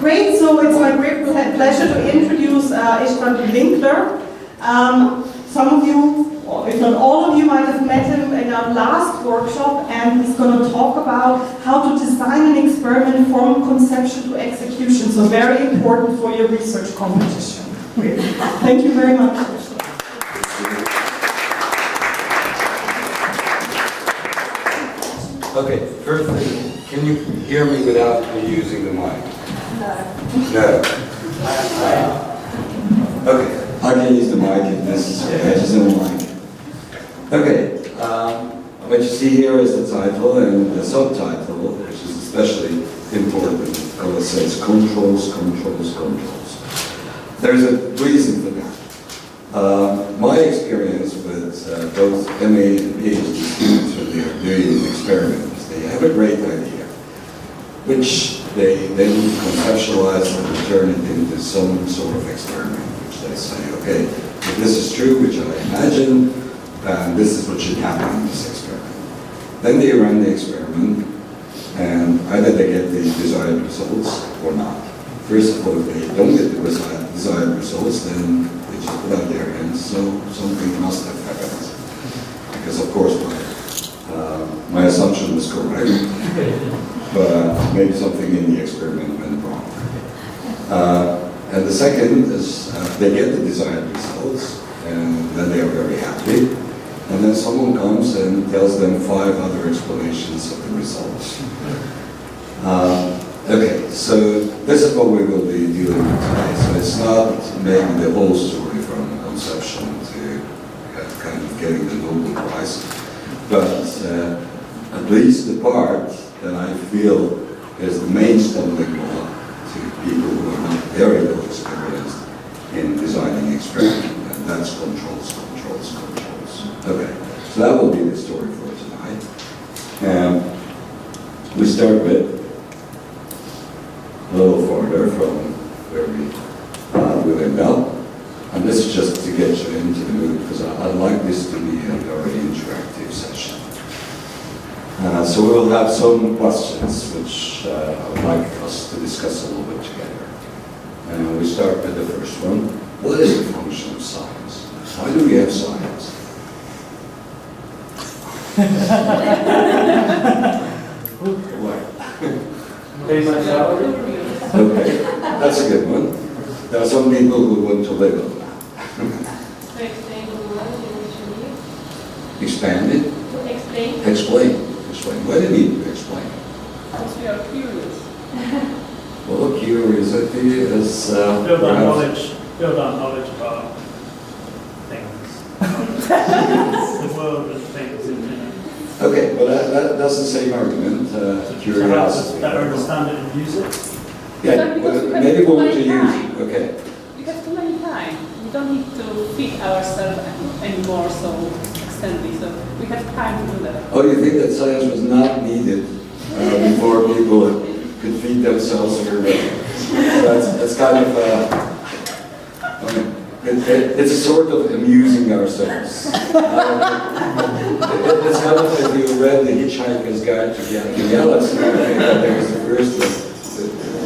Great, so it's my great pleasure to introduce István Winkler. Some of you, or if not all of you, might have met him in our last workshop, and he's going to talk about how to design an experiment from conception to execution, so very important for your research competition. Great. Thank you very much. Okay, first thing, can you hear me without me using the mic? No. Okay, I can use the mic if necessary, I just don't like it. Okay, what you see here is the title and the subtitle, which is especially important. It says controls, controls, controls. There's a reason for that. My experience with both MA and PhD students when they are doing experiments, they have a great idea, which they then conceptualize and turn it into some sort of experiment, which they say, okay, if this is true, which I imagine, this is what should happen in this experiment. Then they run the experiment, and either they get the desired results or not. First of all, if they don't get the desired results, then they just put out their hands, so something must have happened. Because of course my assumption was correct, but maybe something in the experiment went wrong. And the second is they get the desired results, and then they are very happy. And then someone comes and tells them 5 other explanations of the results. Okay, so this is what we will be dealing with today. So it's not maybe the whole story from conception to kind of getting the Nobel Prize, but at least the part that I feel is the main stumbling block to people who are not very well experienced in designing experiments, and that's controls, controls, controls. Okay, so that will be the story for tonight. We start with a little farther from where we end up. And this is just to get you into the mood, because I'd like this to be a very interactive session. So we'll have some questions, which I would like us to discuss a little bit together. And we start with the first one. What is the function of science? Why do we have science? Okay, that's a good one. There are some people who want to live on that. To explain the world in which we live. Expand it? To explain. Explain. Explain. What do you mean to explain? Because we are curious. Well, curiosity is build on knowledge about things. The world and things in general. Okay, well that's the same argument, curiosity. Perhaps better understand it and use it. Yeah, well, maybe we want to use it. Okay. We have too many time. We don't need to feed ourselves anymore so extensively. So we have time to do that. Oh, you think that science was not needed before people could feed themselves very well? That's kind of it's a sort of amusing ourselves. It's kind of like you read The Hitchhiker's Guide to the Galaxy. There was the first one.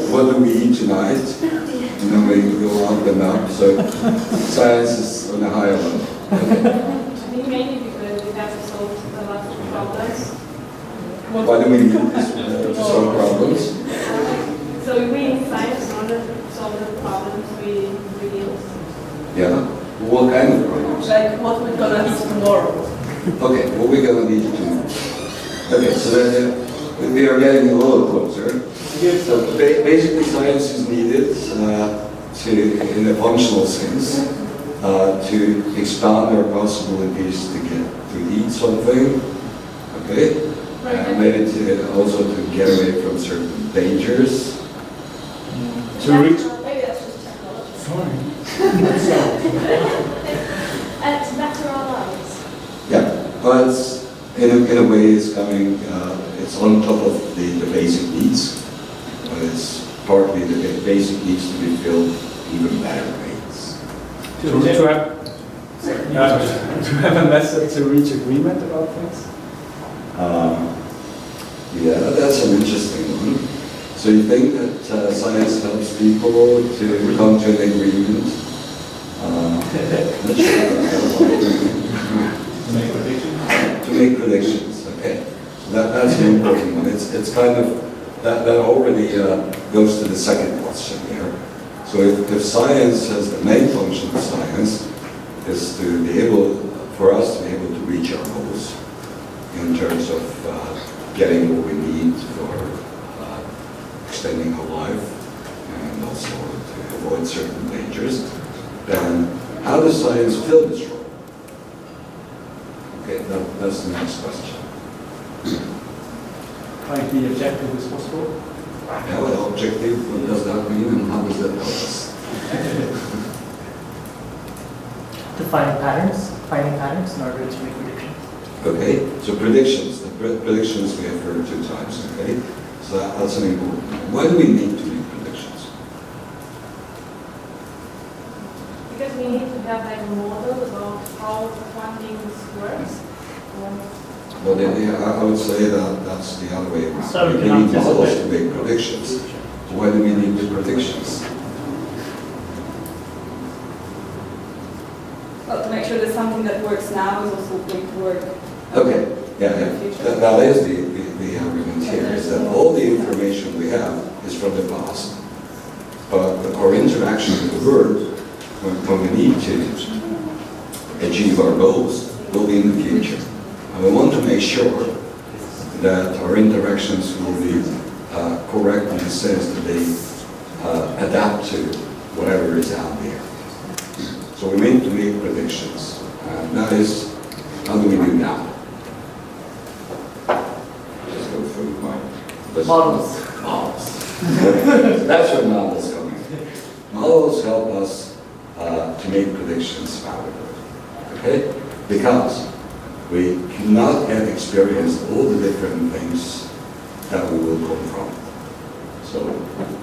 What do we eat tonight? And then we go up and up. So science is on a higher level. Okay. I think mainly because we have to solve a lot of problems. Why do we need this to solve problems? So we need science in order to solve the problems we use. Yeah. What kind of problems? Like what we're gonna need tomorrow. Okay, what we're going to need tomorrow. Okay, so then we are getting a little closer. So basically science is needed in a functional sense to expand our possibilities to get to eat something, okay? Maybe also to get away from certain dangers. To reach. Maybe that's just technology. Sorry. And to better our lives. Yeah, but it's, in a way it's coming, it's on top of the basic needs, but it's partly the basic needs to be filled even better ways. To have a method to reach agreement about things? Yeah, that's an interesting one. So you think that science helps people to come to an agreement? Not sure. To make predictions? To make predictions, okay. So that's an important one. It's kind of, that already goes to the second question here. So if science has, the main function of science is to be able, for us to be able to reach our goals in terms of getting what we need for extending our life and also to avoid certain dangers, then how does science fill this role? Okay, that's the next question. Trying to be objective as possible. Yeah, well, objective, what does that mean and how does that help us? To find patterns, finding patterns in order to make predictions. Okay, so predictions, the predictions we have heard 2 times, okay? So that's an important one. Why do we need to make predictions? Because we need to have like a model about how funding works. Well, I would say that that's the other way around. So we we can need models to anticipate. make predictions. So why do we need the predictions? Well, to make sure that something that works now is also going to work. Okay, yeah, in yeah. the future. That is the argument here, is that all the information we have is from the past. But our interaction with the world, when we need to achieve our goals, will be in the future. And we want to make sure that our interactions will be correct in the sense that they adapt to whatever is out there. So we need to make predictions. And that is, how do we do that? Just go through my list. Models. Models. That's where models come in. Models help us to make predictions about the world. Okay? Because we cannot have experienced all the different things that we will confront. So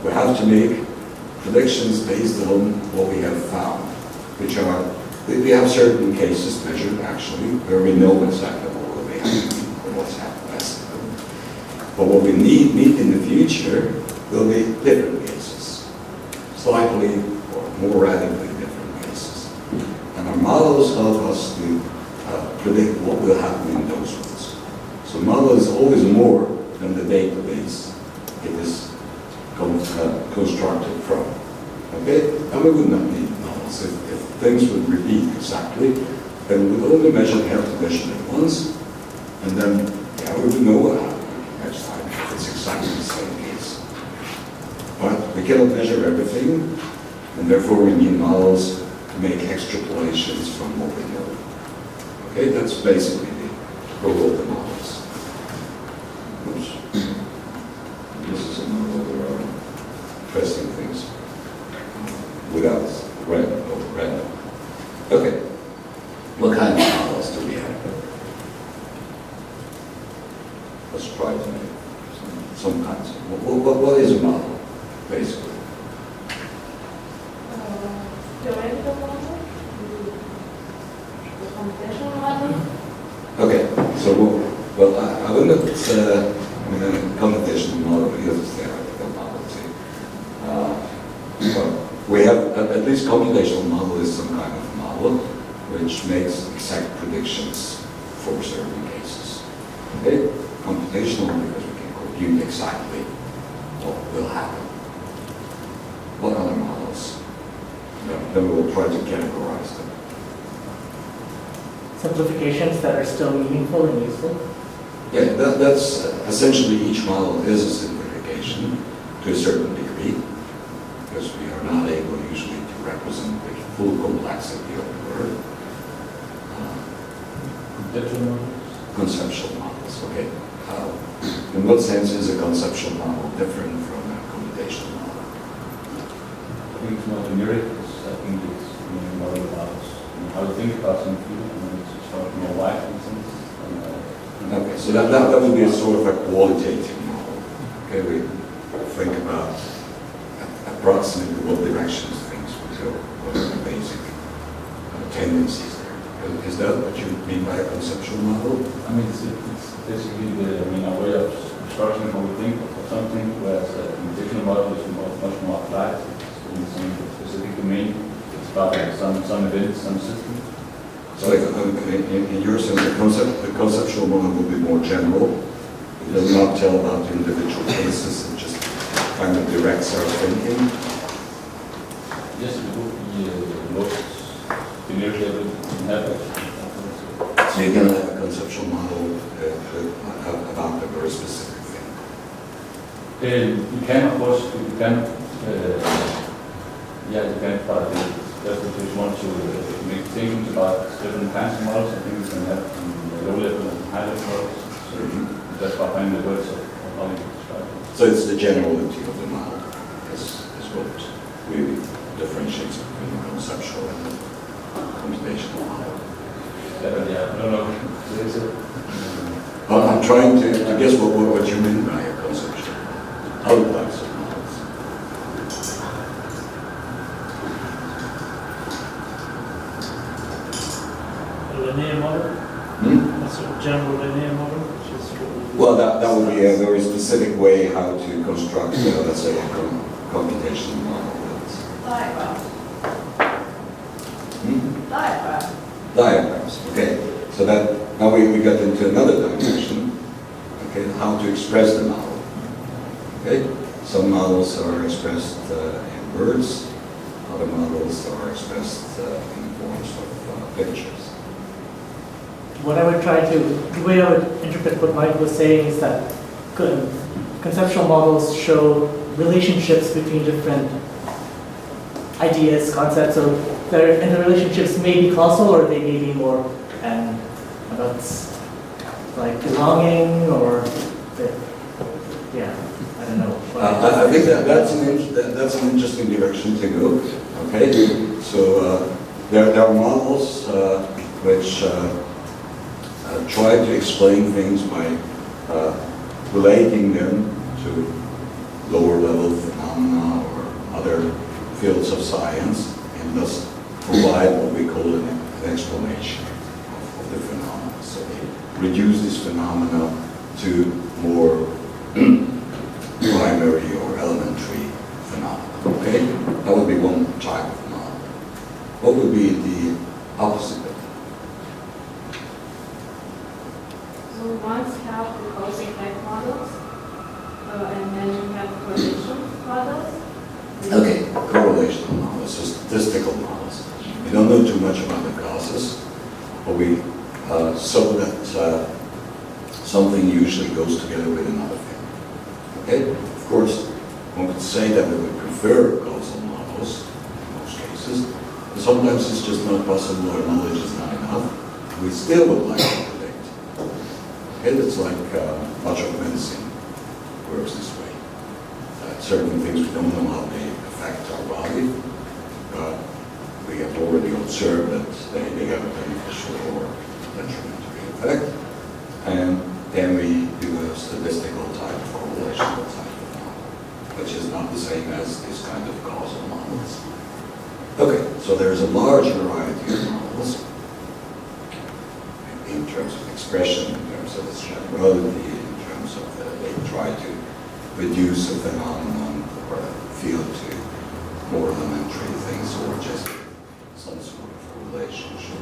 we have to make predictions based on what we have found, which are, we have certain cases measured actually, where we know exactly what will be happening or what's happened. But what we need in the future will be different cases, slightly or more radically different cases. And our models help us to predict what will happen in those ones. So model is always more than the database it is constructed from. Okay? And we would not need models. If things would repeat exactly, then we would only have to measure them once, and then we would know what happened next time if it's exactly the same case. But we cannot measure everything, and therefore we need models to make extrapolations from what we know. Okay, that's basically the role of the models. Oops. This is a model where I'm pressing things without red. Okay. What kind of models do we have? Let's try to make some kinds of. What is a model, basically? Theoretical model, the computational model. Okay, so well, I wouldn't computational model because it's theoretical model too. But we have at least computational model is some kind of model which makes exact predictions for certain cases. Okay, computational because we can compute exactly what will happen. What other models? Then we will try to categorize them. Simplifications that are still meaningful and useful. Yeah, that's essentially each model is a simplification to a certain degree, because we are not able usually to represent the full complexity of the word. Conceptual models, okay. In what sense is a conceptual model different from a computational model? I think it's more generic, because I think it's more about how to think about something, and it's sort of more wide in sense. Okay, so that would be a sort of a qualitative model. Okay, we think about approximately what directions things would go, what are the basic tendencies there. Is that what you mean by a conceptual model? I mean, it's basically a way of construction, how we think of something, whereas the computational model is much more applied in some specific domain. It's about some event, some system. So in your sense, the conceptual model will be more general. It does not tell about individual cases, it just kind of directs our thinking. Yes, it would be the most generic level you can have. So you can have a conceptual model about a very specific thing. You can, of course, you can, but just if you want to make things about different kinds of models, I think you can have low level and high level models. So that's behind the words of how you describe it. So it's the generality of the model is what really differentiates between the conceptual and the computational model. Yeah, I don't know. Is it? I'm trying to guess what you mean by a conceptual outlines of models. A linear model? A sort of general linear model, which is what we... Well, that would be a very specific way how to construct, let's say, a computational model. Diagram. Diagram. Diagrams, okay. So that, now we got into another dimension, okay, how to express the model. Okay, some models are expressed in words, other models are expressed in forms of pictures. What I would the way I would interpret what Mike was saying is that conceptual models show relationships between different ideas, concepts, and the relationships may be causal or they may be more about like belonging or I don't know. I think that's an interesting direction to go. Okay, so there are models which try to explain things by relating them to lower level phenomena or other fields of science, and thus provide what we call an explanation of the phenomena. So they reduce this phenomena to more primary or elementary phenomena. Okay, that would be one type of model. What would be the opposite of that? So we once have the cause effect models, and then we have correlation models. Okay, correlational models, so statistical models. We don't know too much about the causes, but we so that something usually goes together with another thing. Okay, of course, one could say that we would prefer causal models in most cases, but sometimes it's just not possible or knowledge is not enough. We still would like to predict. Okay, it's like much of medicine works this way. Certain things we don't know how they affect our body, but we have already observed that they have a beneficial or detrimental effect, and then we do a statistical type of correlational type of model, which is not the same as this kind of causal models. Okay, so there's a large variety of models in terms of expression, in terms of its generality, in terms of they try to reduce a phenomenon or a field to more elementary things or just some sort of relationship.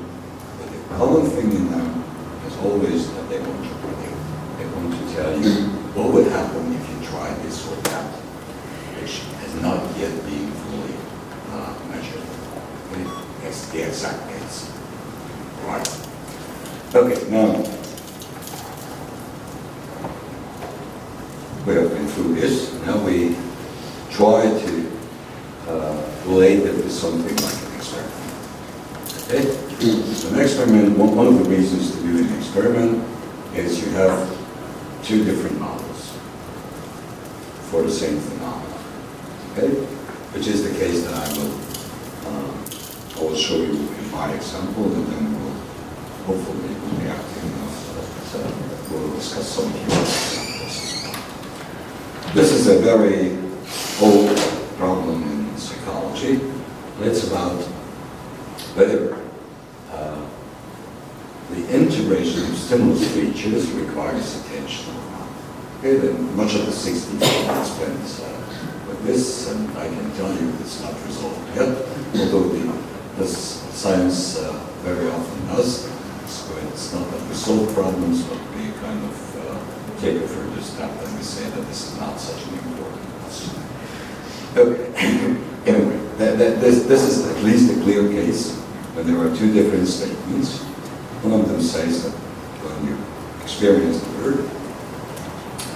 But the common thing in them is always that they want to predict. They want to tell you what would happen if you try this or that, which has not yet been fully measured. Okay? It's the exact case. Right. Okay, now we have been through this. Now we try to relate it to something like an experiment. Okay? So an experiment, one of the reasons to do an experiment is you have two different models for the same phenomenon. Okay? Which is the case that I will show you in my example, and then we'll hopefully be active enough that we'll discuss some of your examples. This is a very old problem in psychology. It's about whether the integration of stimulus features requires attention or not. Okay, then much of the 60s was spent with this, and I can tell you it's not resolved yet, although this science very often does. So it's not that we solve problems, but we kind of take a further step and we say that this is not such an important question. Okay, anyway, this is at least a clear case when there are two different statements. One of them says that when you experience the word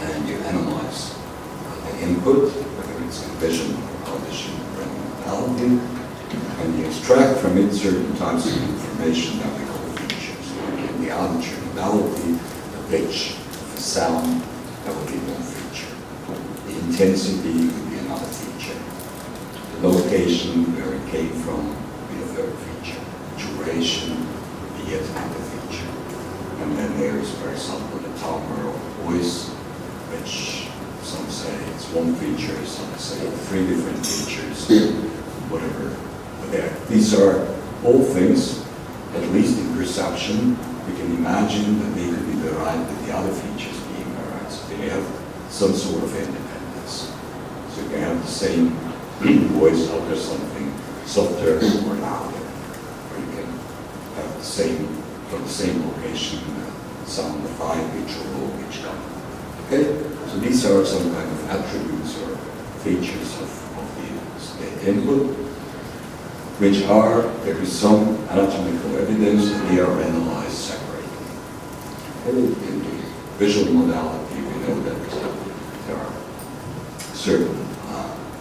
and you analyze the input, whether it's vision, audition, or mentality, and you extract from it certain types of information that we call features. Like in the auditory modality, the pitch, the sound, that would be one feature. The intensity would be another feature. The location where it came from would be a third feature. Duration would be yet another feature. And then there is, for example, the timbre or voice, which some say it's one feature, some say three different features, whatever. But these are all things, at least in perception, we can imagine that they could be derived with the other features being derived. So they have some sort of independence. So you can have the same voice utter something softer or louder, or you can have the same, from the same location, sound of high pitch or low pitch coming. Okay? So these are some kind of attributes or features of the input, which are, there is some anatomical evidence that they are analyzed separately. In the visual modality, we know that there are certain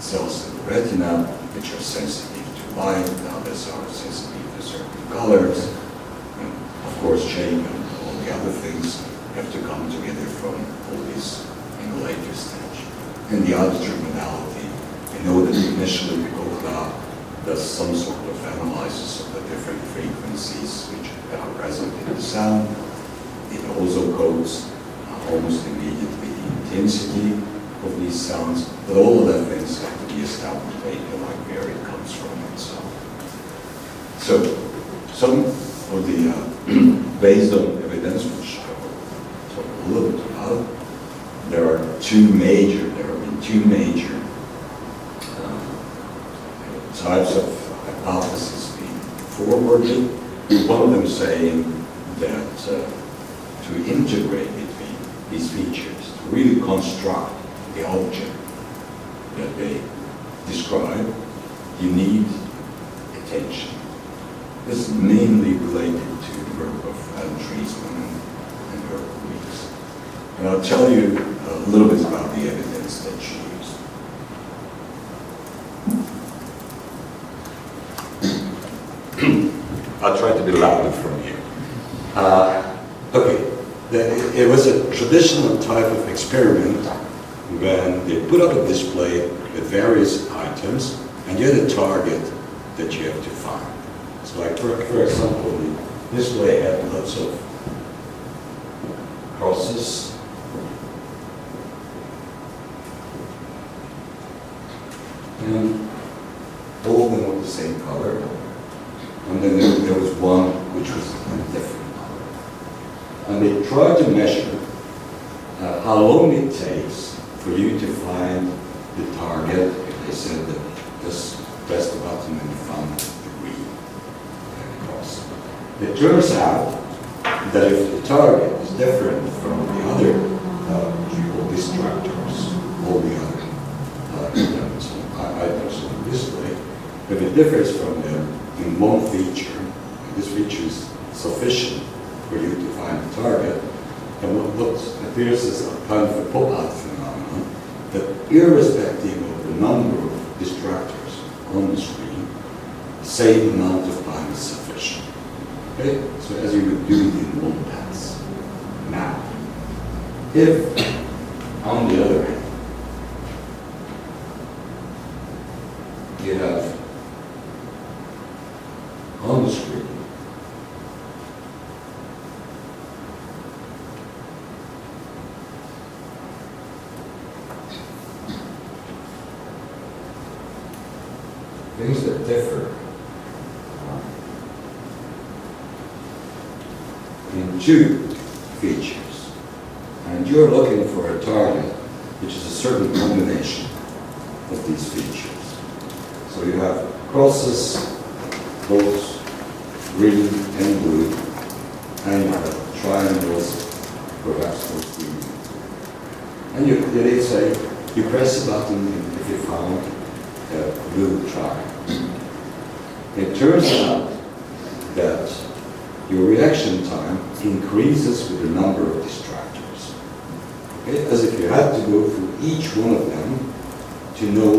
cells in the retina which are sensitive to light, others are sensitive to certain colors, and of course shape and all the other things have to come together from all these in a later stage. In the auditory modality, we know that initially the CogNovo does some sort of analysis of the different frequencies which are present in the sound. It also codes almost immediately the intensity of these sounds, but all of that things have to be established later, like where it comes from and so on. So, some of the, based on evidence, which I will talk a little bit about, there have been two major types of hypotheses being forwarded. One of them saying that to integrate between these features, to really construct the object that they describe, you need attention. This is mainly related to the work of Adam Treisman and her colleagues. And I'll tell you a little bit about the evidence that she used. I'll try to be louder from here. Okay, it was a traditional type of experiment when they put up a display with various items and you had a target that you have to find. So like for example, the display had lots of crosses. And all of them were the same color. And then there was one which was a different color. And they tried to measure how long it takes for you to find the target. If they said that just press the button and you found the green cross. It turns out that if the target is different from the other distractors, all the other items on the display, if it differs from them in one feature, and this feature is sufficient for you to find the target, and what appears as a kind of a pop-out phenomenon, that irrespective of the number of distractors on the screen, the same amount of time is sufficient. Okay? So as you would do it in one pass. Now, if, on the other hand, you have on the screen things that differ in two features, and you're looking for a target which is a certain combination of these features. So you have crosses, both green and blue, and you have triangles, perhaps both green and blue. And they say, you press a button if you found a blue triangle. It turns out that your reaction time increases with the number of distractors. Okay? As if you had to go through each one of them to know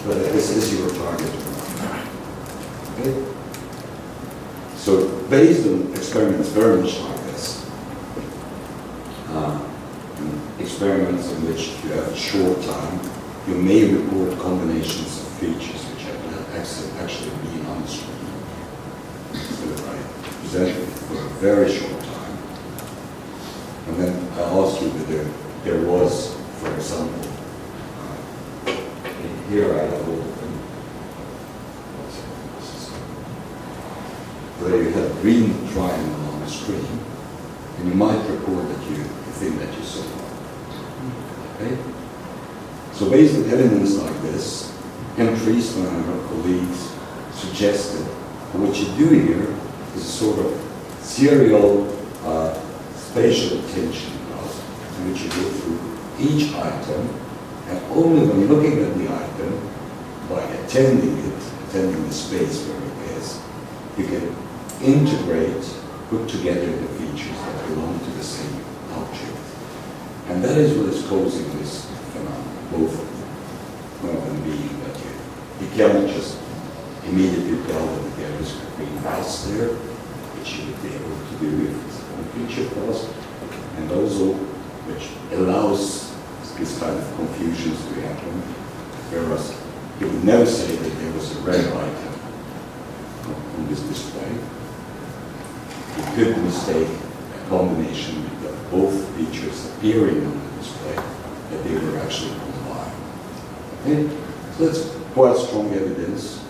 whether this is your target or not. Okay? So based on experiments very much like this, experiments in which you have a short time, you may report combinations of features which have actually been on the screen. So I presented it for a very short time. And then I asked you whether there was, for example, here I have all of them. Where you have a green triangle on the screen, and you might report that you think that you saw. Okay? So based on evidence like this, István and our colleagues suggested that what you do here is a sort of serial spatial attention graph in which you go through each item, and only when looking at the item, by attending the space where it is, you can integrate, put together the features that belong to the same object. And that is what is causing this phenomenon, both of them. One of them being that you cannot just immediately tell that there is a green house there, which you would be able to do if it's a feature class, and also which allows this kind of confusions to happen, whereas you would never say that there was a red item on this display. You could mistake a combination of both features appearing on the display, that they were actually combined. Okay? So that's quite strong evidence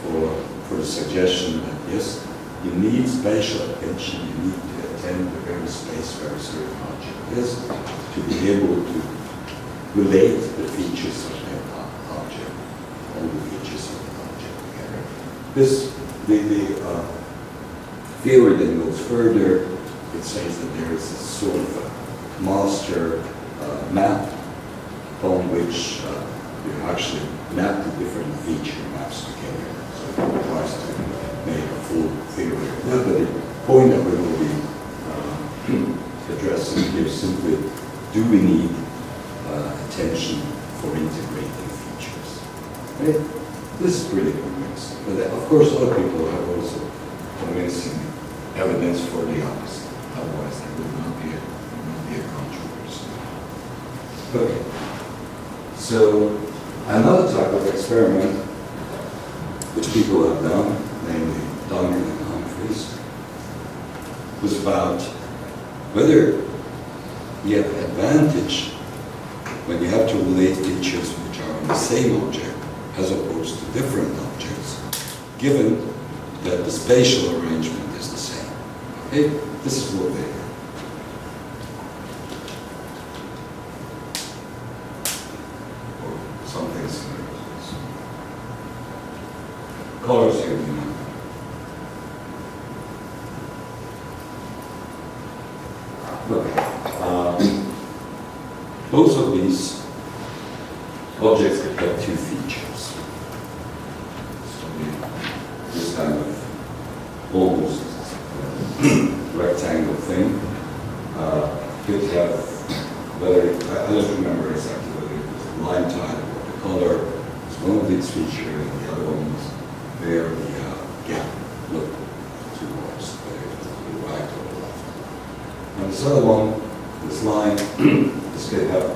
for the suggestion that yes, you need spatial attention, you need to attend the very space where a certain object is to be able to relate the features of that object, all the features of the object together. The theory then goes further. It says that there is a sort of a master map on which you actually map the different feature maps together. So it tries to make a full theory of that. But the point that we will be addressing here is simply, do we need attention for integrating features? Okay? This is pretty convincing. But of course, other people have also convincing evidence for the opposite. Otherwise, there would not be a controversy. Okay. So, another type of experiment which people have done, namely Duncan and Humphreys, was about whether you have advantage when you have to relate features which are on the same object as opposed to different objects, given that the spatial arrangement is the same. Okay? This is what they do. Or something similar to this. Colors here, you know. Okay. Both of these objects could have two features. So this kind of almost rectangle thing could have, whether, I don't remember exactly whether it was the line type or the color is one of these features, and the other one was where the gap looked towards, whether it was to the right or the left. And this other one, this line, this could have,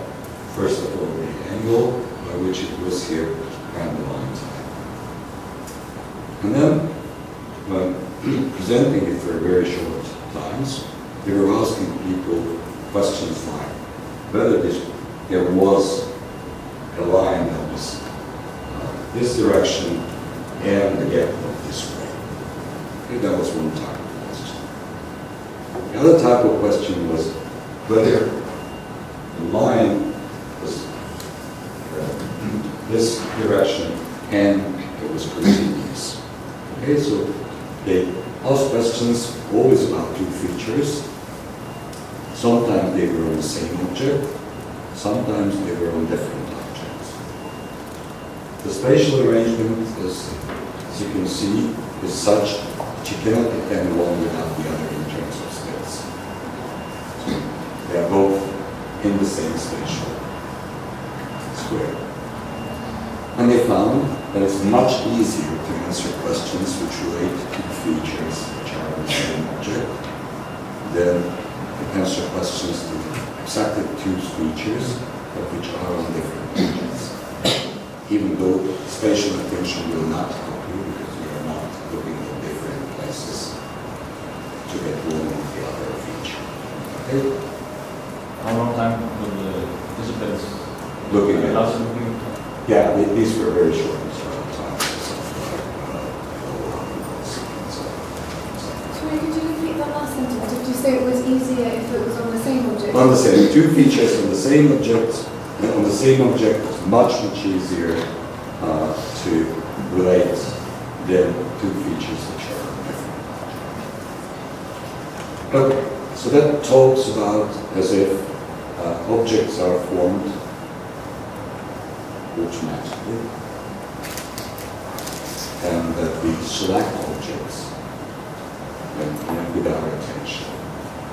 first of all, the angle by which it was here and the line type. And then, when presenting it for very short times, they were asking people questions like whether there was a line that was this direction and the gap of this way. Okay, that was one type of question. The other type of question was whether the line was this direction and it was continuous. Okay, so they asked questions always about two features. Sometimes they were on the same object, sometimes they were on different objects. The spatial arrangement is, as you can see, is such that you cannot attend one without the other in terms of space. They are both in the same spatial square. And they found that it's much easier to answer questions which relate to features which are on the same object than to answer questions to exactly two features but which are on different objects. Even though spatial attention will not help you because you are not looking at different places to get one or the other feature. Okay? How long time will the participants Looking at class looking? Yeah, these were very short times. Sorry, could you repeat that last sentence? Did you say it was easier if it was on the same object? On the same, two features on the same object, and on the same object is much easier to relate than two features which are different. Okay, so that talks about as if objects are formed automatically, and that we select objects with our attention.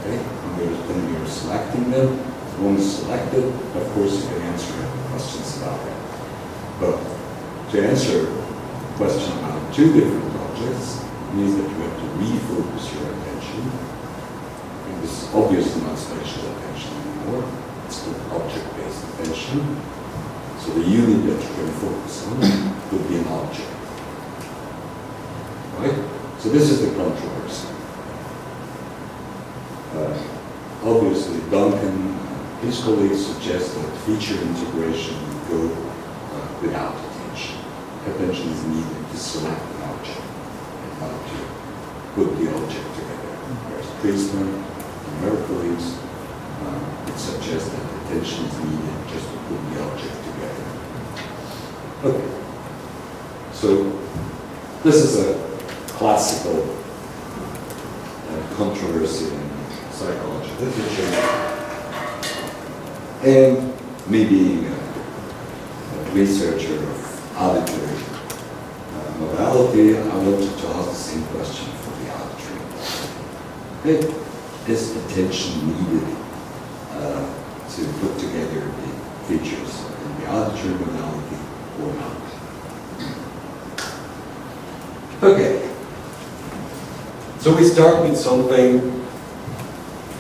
Okay, when we are selecting them, one is selected. Of course, you can answer questions about that. But to answer a question about two different objects means that you have to refocus your attention. It is obviously not spatial attention anymore. It's called object-based attention. So the unit that you can focus on would be an object. Right? So this is the controversy. Obviously, Duncan and his colleagues suggest that feature integration would go without attention. Attention is needed to select an object and not to put the object together. Whereas Priestman and their colleagues it suggests that attention is needed just to put the object together. Okay. So this is a classical controversy in psychology literature. And me being a researcher of auditory modality, I wanted to ask the same question for the auditory. Is attention needed to put together the features in the auditory modality or not? Okay. So we start with something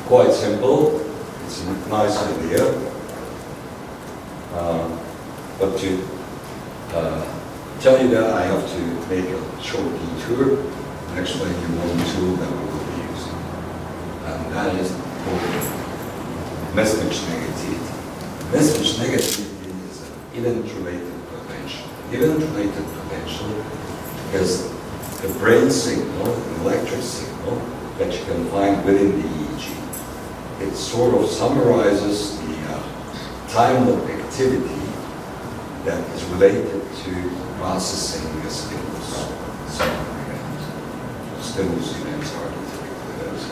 quite simple. It's a nice idea. But to tell you that, I have to make a short detour and explain you one tool that we will be using. And that is called message negativity. Message negativity is an event-related potential. Event-related potential is a brain signal, an electric signal, that you can find within the EEG. It sort of summarizes the time of activity that is related to processing a stimulus, some event. Stimulus events are typically those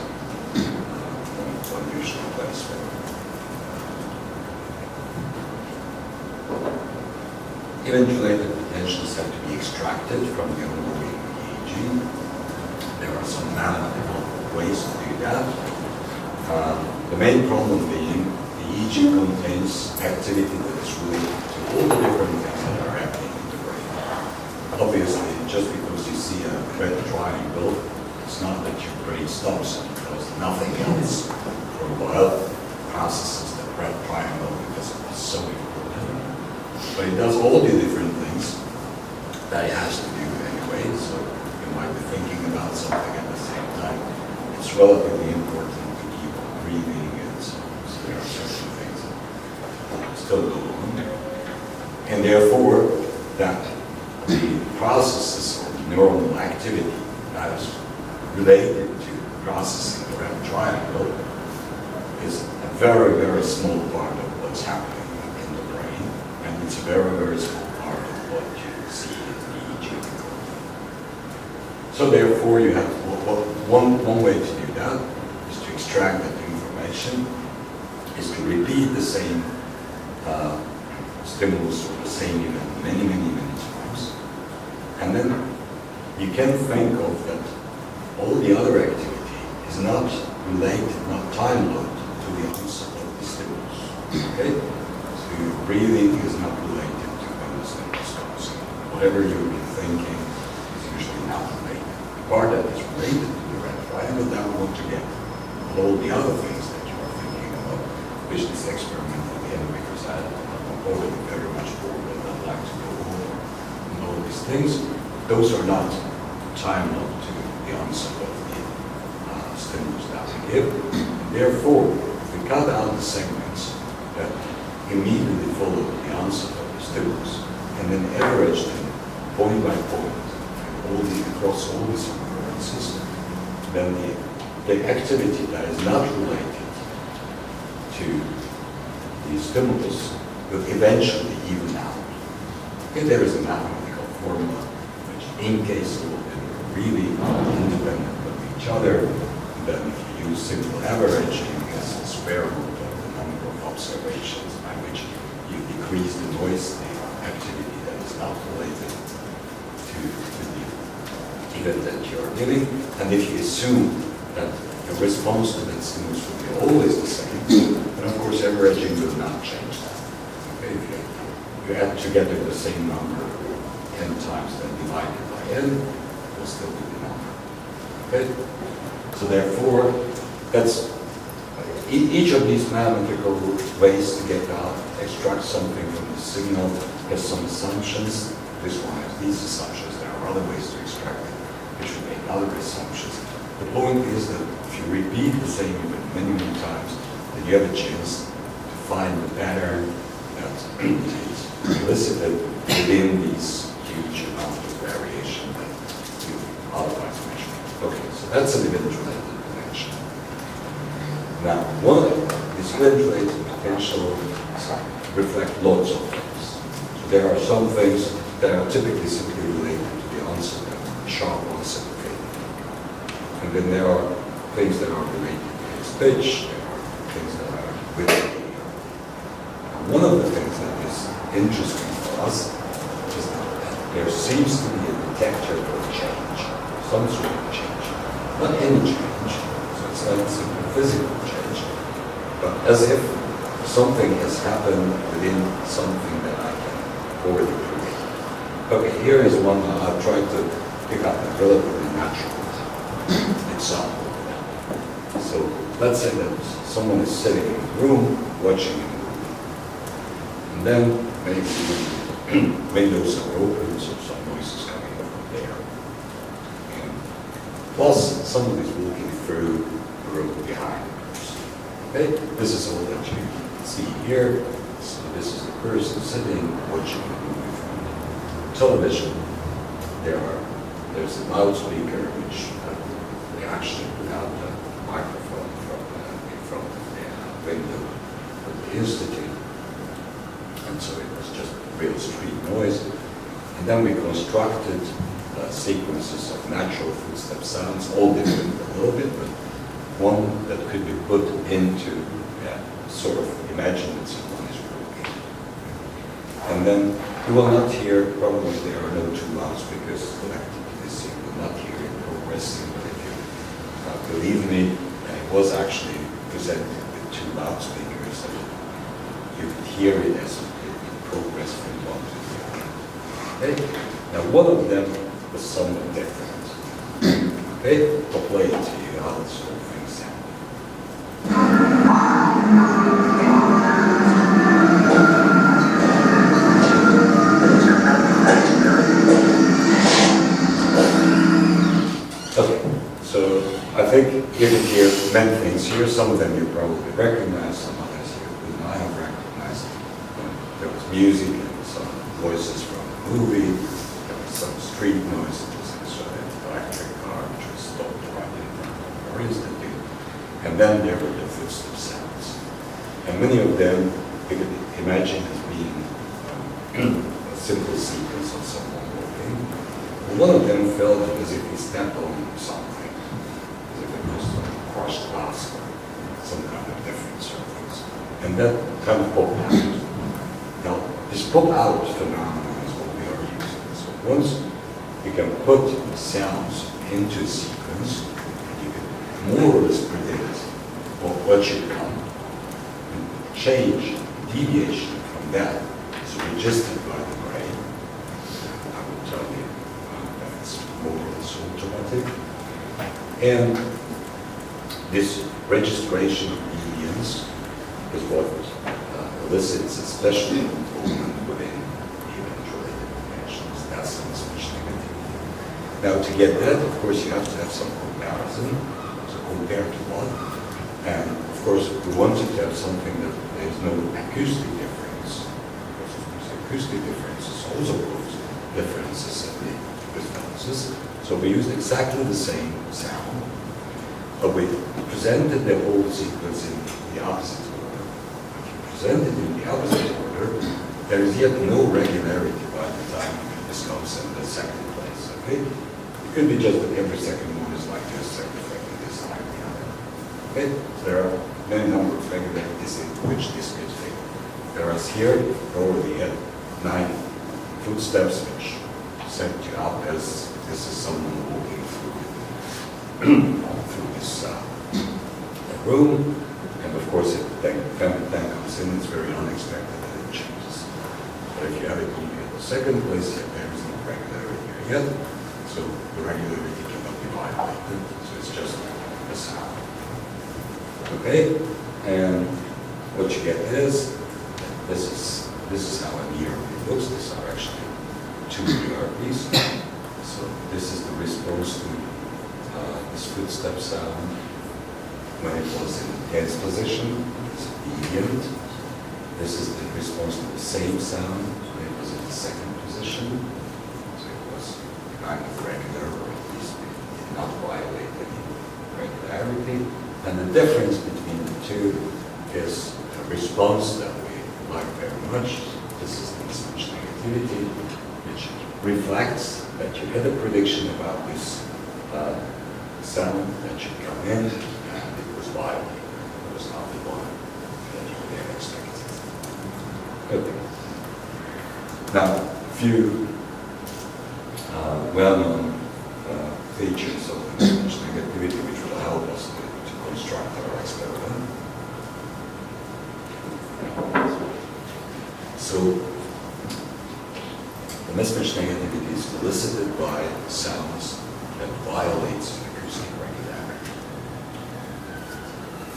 unusual placement. Event-related potentials have to be extracted from the ongoing EEG. There are some mathematical ways to do that. The main problem being the EEG contains activity that is related to all the different things that are happening in the brain. Obviously, just because you see a red triangle, it's not that your brain stops because nothing else for a while processes that red triangle because it is so important. But it does all the different things that it has to do anyway, so you might be thinking about something at the same time. It's relatively important to keep on breathing, and so there are certain things that still go on. And therefore, that the processes of neuronal activity that is related to processing the red triangle is a very, very small part of what what's happening in the brain, and it's a very, very small part of what you see in the EEG. So therefore, you have one way to do that is to extract that information, is to repeat the same stimulus or the same event many, many, many times, and then you can think of that all the other activity is not related, not time-locked to the onset of the stimulus. Okay? So your breathing is not related to when the stimulus comes in. Whatever you've been thinking is usually not related. The part that is related to the red triangle, that one to get all the other things that you are thinking about, which this experiment at the end, because I am already very much bored and I'd like to go over and all these things, those are not time-locked to the onset of the stimulus that we give. And therefore, we cut out the segments that immediately follow the onset of the stimulus and then average them point by point across all these occurrences. Then the activity that is not related to the stimulus will eventually even out. Okay, there is a mathematical formula which, in case they are really independent of each other, then if you use simple averaging as a square root of the number of observations by which you decrease the noise, the activity that is not related to the event that you are giving, and if you assume that the response to that stimulus will be always the same, then of course averaging will not change that. Okay? If you add together the same number 10 times, then divided by n, it will still be the number. Okay? So therefore, that's each of these mathematical ways to get out, extract something from the signal, has some assumptions. This one has these assumptions. There are other ways to extract it, which will make other assumptions. The point is that if you repeat the same event many, many times, then you have a chance to find the pattern that is elicited within these huge amounts of variation that you otherwise measure. Okay, so that's an event-related potential. Now, this event-related potential reflect lots of things. So there are some things that are typically simply related to the onset, the sharp onset of feeling. And then there are things that are related to speech, there are things that are with the ear. One of the things that is interesting for us is that there seems to be a detector of change, some sort of change. Not any change, so it's not simply physical change, but as if something has happened within something that I can already create. Okay, here is one I've tried to pick up a relatively natural example. So let's say that someone is sitting in a room watching a movie. And then maybe the windows are open, so some noise is coming from there. And plus, someone is walking through the room behind us. Okay? This is all that you see here. So this is the person sitting watching a movie from television. There's a loudspeaker which they actually put out the microphone in front of the window of the institute. And so it was just real street noise. And then we constructed sequences of natural footstep sounds, all different a little bit, but one that could be put into sort of imagine that someone is walking. And then you will not hear, probably there are no two loudspeakers connected to this, you will not hear it progressing, but if you believe me, it was actually presented with two loudspeakers, and you could hear it as it progressed from one to the other. Okay? Now one of them was somewhat different. Okay? I'll play it to you how this whole thing sounded. Okay, so I think you can hear many things here. Some of them you probably recognize, some others you would not have recognized. There was music, there was some voices from the movie, there was some street noise, there was an electric car which was stopped right in front of our institute. And then there were the footstep sounds. And many of them you could imagine it being a simple sequence of someone walking. One of them felt as if he stepped on something, as if it was crushed glass or some kind of different surface. And that kind of popped out. Now, this pop out phenomenon is what we are using. So once you can put sounds into a sequence, you can more or less predict what should come. And change, deviation from that is registered by the brain. I will tell you that's more or less automatic. And this registration of deviance is what elicits a special component within event-related connections. That's the speech negativity. Now, to get that, of course, you have to have some comparison. So compare to what? And of course, we wanted to have something that there is no acoustic difference. Because of course, acoustic differences also cause differences in the responses. So we used exactly the same sound, but we presented the whole sequence in the opposite order. If you present it in the opposite order, there is yet no regularity by the time this comes in the second place. Okay? It could be just that every second one is like this, every second is like the other. Okay? There are many number of regularities in which this could fit. Whereas here, we already had 9 footsteps, which set you up as this is someone walking through this room. And of course, it then comes in, it's very unexpected that it changes. But if you have it only at the second place, there is no regularity here yet. So the regularity cannot be violated. So it's just a sound. Okay? And what you get is, this is how an ERP looks. These are actually 2 ERPs. So this is the response to this footstep sound when it was in the tense position. It's deviant. This is the response to the same sound when it was in the second position. So it was kind of regular, or at least did not violate any regularity. And the difference between the two is a response that we like very much. This is the mismatch negativity, which reflects that you had a prediction about this sound that should come in, and it was violated. It was not the one that you would have expected. Okay. Now, a few well-known features of the mismatch negativity which will help us to construct our experiment. So, the mismatch negativity is elicited by sounds that violates an acoustic regularity.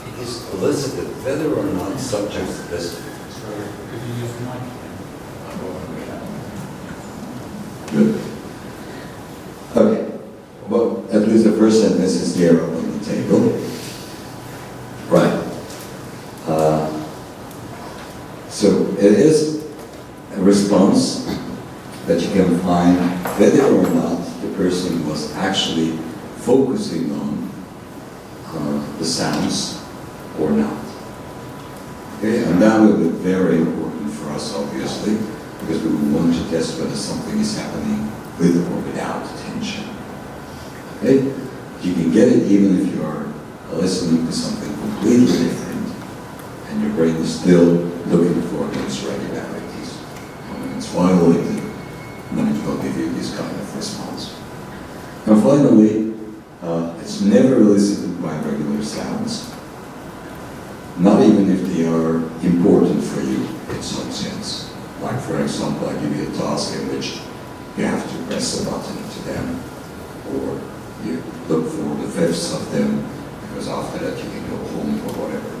It is elicited whether or not subjects listen. Sorry, could you use the mic? Good. Okay. Well, at least the first sentence is there on the table. Right. So it is a response that you can find whether or not the person was actually focusing on the sounds or not. Okay, and that will be very important for us, obviously, because we will want to test whether something is happening with or without attention. Okay? You can get it even if you are listening to something completely different, and your brain is still looking for those regularities. And when it's violated, then it will give you this kind of response. And finally, it's never elicited by regular sounds, not even if they are important for you in some sense. Like, for example, I give you a task in which you have to press a button to them, or you look for the fifths of them, because after that you can go home or whatever.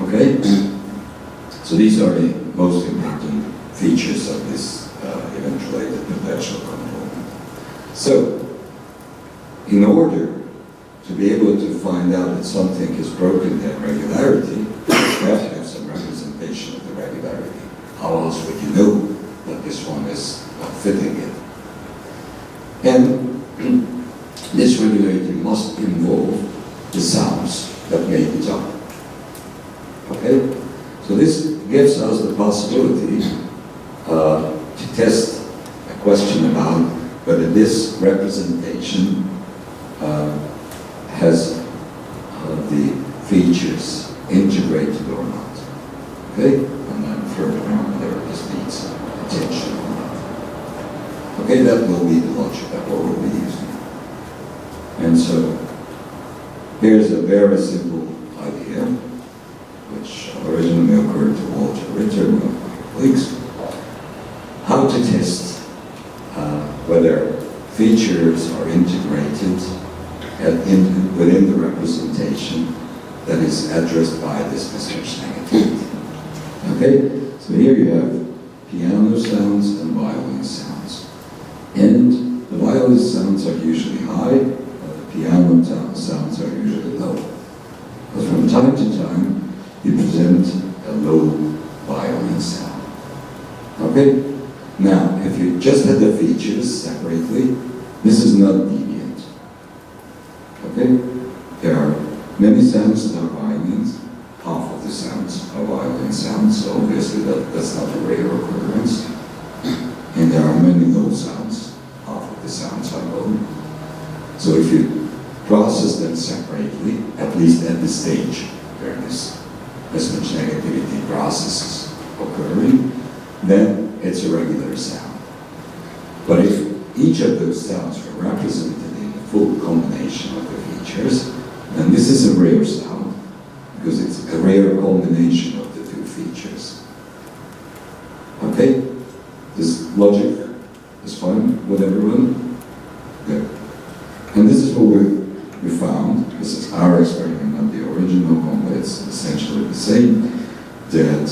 Okay? So these are the most important features of this event-related potential component. So, in order to be able to find out that something is broken in regularity, you have to have some representation of the regularity. How else would you know that this one is not fitting it? And this regularity must involve the sounds that make it up. Okay? So this possibility to test a question about whether this representation has the features integrated or not. Okay? And then further on, there this needs attention or not. Okay, that will be the logic that we will be using. And so, here's a very simple idea, which originally occurred to Walter Ritter, one of my colleagues, how to test whether features are integrated within the representation that is addressed by this mismatch negativity. Okay, so here you have piano sounds and violin sounds. And the violin sounds are usually high, the piano sounds are usually low. But from time to time, you present a low violin sound. Okay? Now, if you just had the features separately, this is not deviant. Okay? There are many sounds that are violins, half of the sounds are violin sounds, so obviously that's not a rare occurrence. And there are many low sounds, half of the sounds are low. So if you process them separately, at least at the stage where this mismatch negativity process is occurring, then it's a regular sound. But if each of those sounds are represented in a full combination of the features, then this is a rare sound, because it's a rare combination of the two features. Okay? This logic is fine with everyone? Good. And this is what we found. This is our experiment, not the original one, but it's essentially the same. That,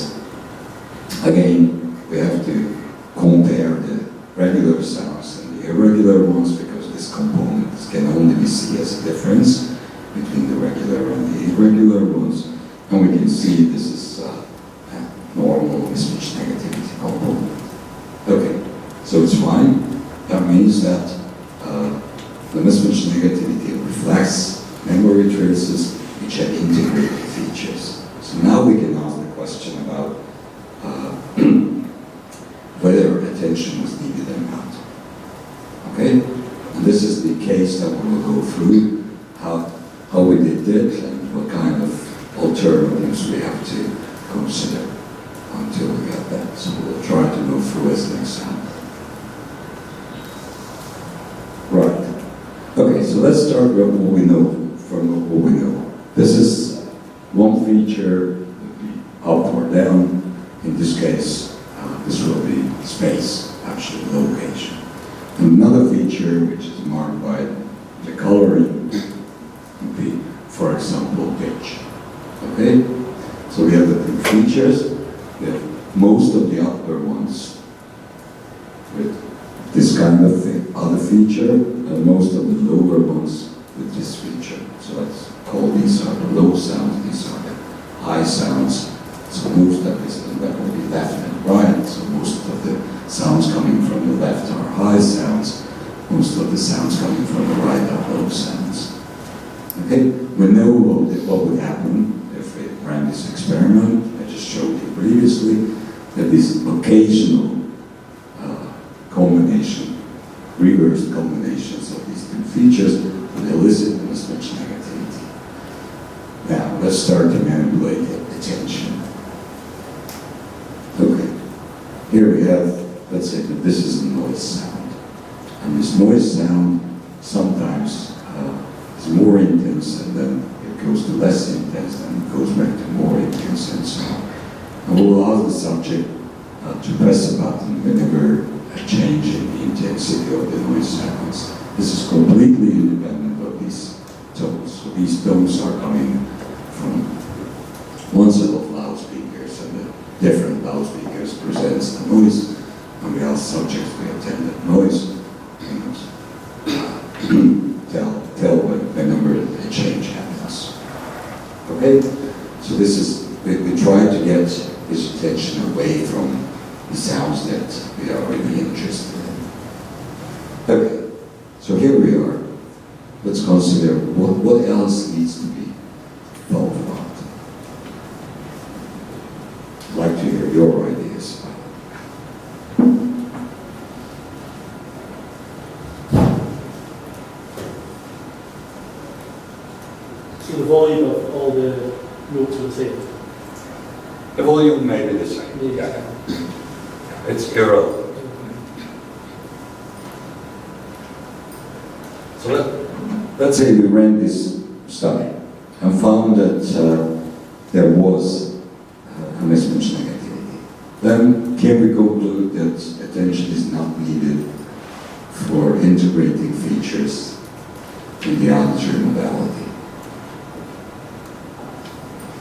again, we have to compare the regular sounds and the irregular ones, because this component can only be seen as a difference between the regular and the irregular ones. And we can see this is a normal mismatch negativity component. Okay, so it's fine. That means that the mismatch negativity reflects memory traces which have integrated features. So now we can ask the question about whether attention was needed or not. Okay? And this is the case that we will go through, how we did it and what kind of alternatives we have to consider until we get that. So we'll try to go through as an example. Right. Okay, so let's start with what we know, from what we know. This is one feature, would be up or down. In this case, this will be space, actually location. Another feature, which is marked by the coloring, would be, for example, pitch. Okay? So we have the two features. We have most of the upper ones with this kind of other feature, and most of the lower ones with this feature. So let's call these are the low sounds, these are the high sounds. So most of this, and that will be left and right. So most of the sounds coming from the left are high sounds. Most of the sounds coming from the right are low sounds. Okay? We know what would happen if we ran this experiment. I just showed you previously that this occasional combination, reversed combinations of these two features would elicit a mismatch negativity. Now, let's start to manipulate the attention. Okay, here we have, let's say that this is a noise sound. And this noise sound sometimes is more intense, and then it goes to less intense, and it goes back to more intense, and so on. And we'll allow the subject to press a button whenever a change in the intensity of the noise sounds. This is completely independent of these tones. So these tones are coming from one set of loudspeakers, and the different loudspeakers presents the noise, and we ask subjects to attend that noise and tell whenever a change happens. Okay? So this is, we try to get his attention away from the sounds that we are really interested in. Okay, so here we are. Let's consider what else needs to be thought about. I'd like to hear your ideas. So the volume of all the notes are the same? The volume may be the same. Yeah. It's irrelevant. So let's say we ran this study and found that there was a mismatch negativity. Then can we conclude that attention is not needed for integrating features in the auditory modality?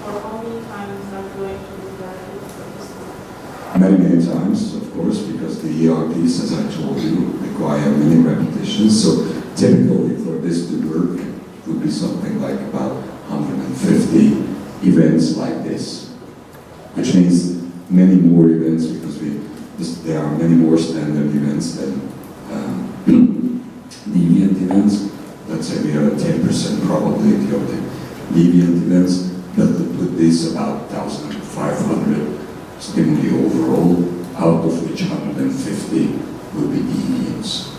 Or how many times are going to do that for this one? Many times, of course, because the ERPs, as I told you, require many repetitions. So typically for this to work would be something like about 150 events like this, which means many more events because there are many more standard events than deviant events. Let's say we have a 10% probability of the deviant events. That would put this about 1,500 stimuli overall, out of which 150 would be deviants.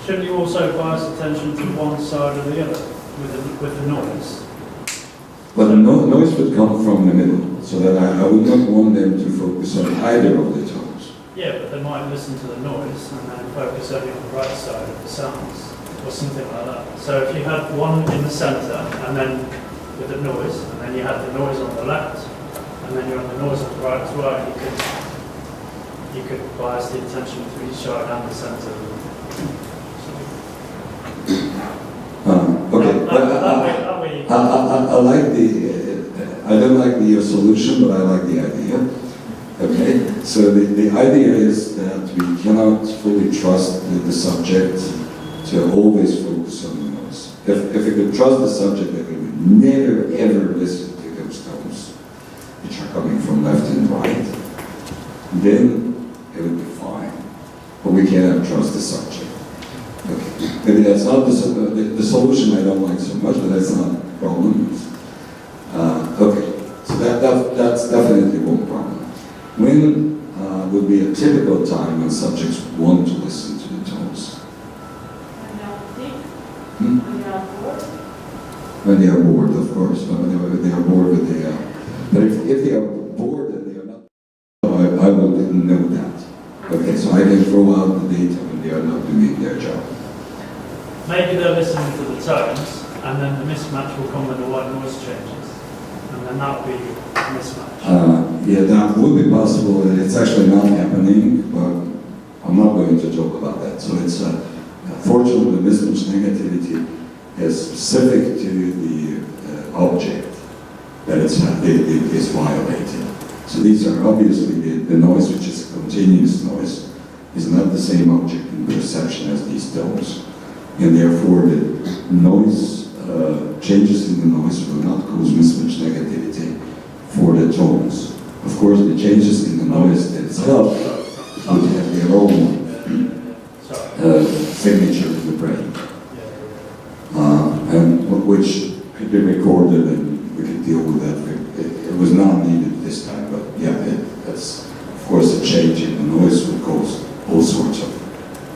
Shouldn't you also bias attention to one side or the other with the noise? But the noise would come from the middle, so that I would not want them to focus on either of the tones. Yeah, but they might listen to the noise and then focus only on the right side of the sounds, or something like that. So if you had one in the centre, and then with the noise, and then you had the noise on the left, and then you had the noise on the right as well, you could bias the attention to each side and the centre. Okay, I like I don't like the solution, but I like the idea. Okay, so the idea is that we cannot fully trust the subject to always focus on the noise. If we could trust the subject that we would never ever listen to those tones, which are coming from left and right, then it would be fine. But we cannot trust the subject. Okay. Maybe that's not the solution I don't like so much, but that's not a problem. Okay, so that's definitely one problem. When would be a typical time when subjects want to listen to the tones? When they are sick, Hmm? when they are bored. When they are bored, of course. When they are bored, but they are. But if they are bored and they are not, I will know that. Okay, so I can throw out the data when they are not doing their job. Maybe they're listening to the tones, and then the mismatch will come when the white noise changes, and then that will be a mismatch. Yeah, that would be possible. It's actually not happening, but I'm not going to talk about that. So it's fortunately, the mismatch negativity is specific to the object that it is violated. So these are obviously the noise, which is a continuous noise, is not the same object in perception as these tones. And therefore the noise, changes in the noise will not cause mismatch negativity for the tones. Of course, the changes in the noise itself would have their own signature in the brain, and which could be recorded and we could deal with that. It was not needed this time, but yeah, that's of course a change in the noise would cause all sorts of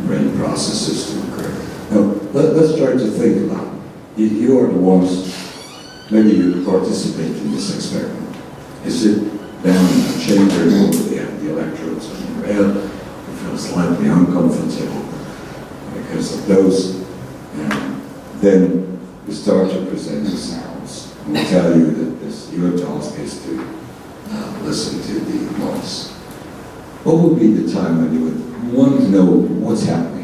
brain processes to occur. Now, let's try to think about it. You are the ones, maybe you participate in this experiment. You sit down in a chamber where they have the electrodes on your head, you feel slightly uncomfortable because of those, and then we start to present the sounds. And we tell you that your task is to listen to the noise. What would be the time when you would want to know what's happening?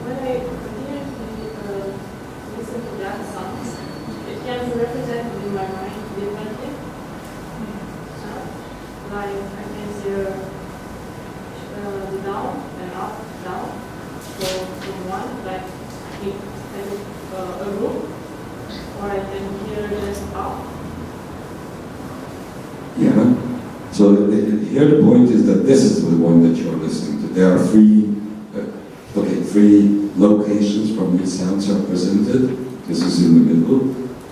When I continuously listen to that sounds, it can be represented in my mind differently. Like I can hear the down and up, down. So from one, like a room, or I can hear just up. Yeah. So here the point is that this is the one that you're listening to. There are three three locations from which sounds are presented. This is in the middle,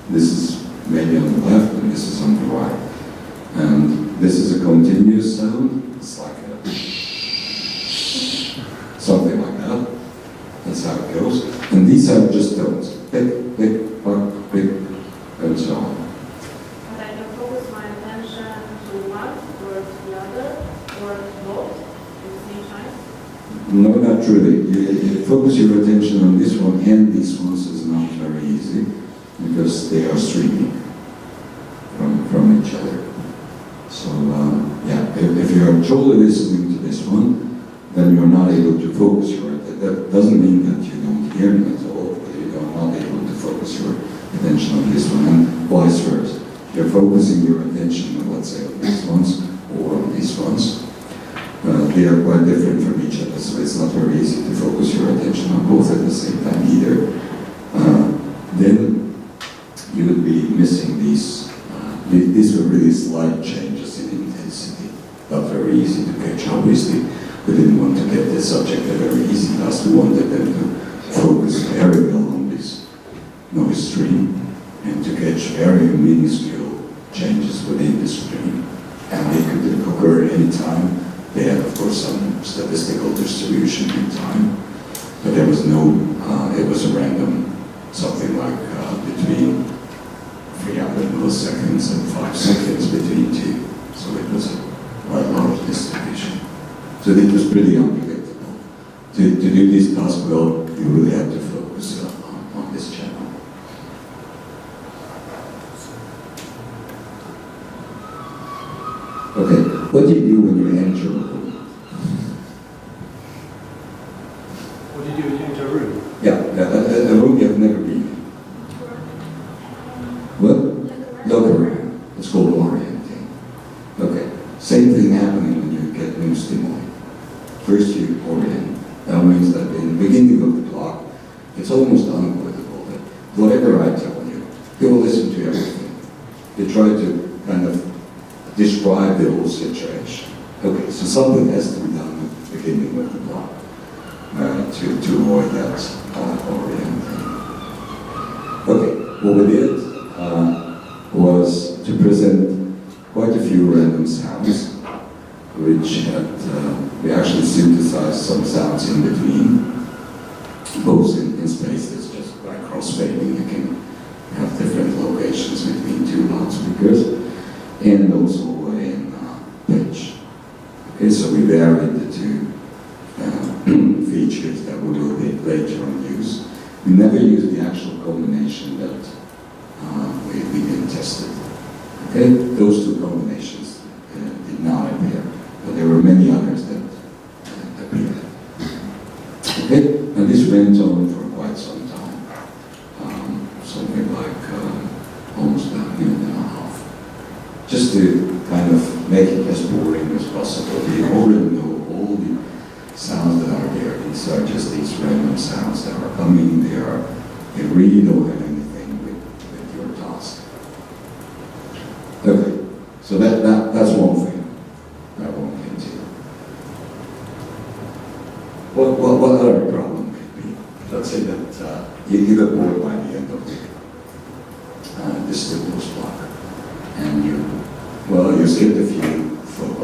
this is maybe on the left, and this is on the right. And this is a continuous sound. It's like a something like that. That's how it goes. And these are just tones. Pick, pick, pluck, pick, and so on. And I can focus my attention to one or to the other, or both at the same time. No, not really. You focus your attention on this one and these ones is not very easy because they are streaming from each other. So yeah, if you are truly listening to this one, then you're not able to focus your attention. That doesn't mean that you don't hear them at all, but you are not able to focus your attention on this one, and vice versa. You're focusing your attention on, let's say, on these ones or on these ones. They are quite different from each other, so it's not very easy to focus your attention on both at the same time either. Then you would be missing these. These were really slight changes in intensity, not very easy to catch. Obviously, we didn't want to get the subject a very easy task. We wanted them to focus very well on this noise stream and to catch very minuscule changes within the stream. And they could occur any time. They had, of course, some statistical distribution in time, but there was no, it was a random, something like between 300 milliseconds and 5 seconds between two. So it was a quite large distribution. So it was pretty unpredictable. To do this task well, you really have to focus on this channel. Okay, what do you do when you enter a room? What do you do when you enter a room? Yeah, a room you have never been in. What? Look around. It's called orienting. Okay, same thing happening when you get new stimuli. First you orient. That means that in the beginning of the talk, it's almost unavoidable that whatever I tell you, you will listen to everything. You try to kind of describe the whole situation. Okay, so something has to be done at the beginning of the talk to avoid that orienting. Okay, what we did was to present quite a few random sounds, which had, we actually synthesized some sounds in between, both in spaces, just by crossfading. You can have different locations between two loudspeakers, and also in pitch. Okay, so we varied the two features that we will later on use. We never used the actual combination that we then tested. Okay, those two combinations did not appear, but there were many others that appeared. Okay, and this went on for quite some time, something like almost a minute and a half, just to kind of make it as boring as possible. You already know all the sounds that are there. These are just these random sounds that are coming. They really don't have anything with your task. Okay, so that's one thing I won't get into. What other problem could be? Let's say that you get bored by the end of the stimulus block, and you skip a few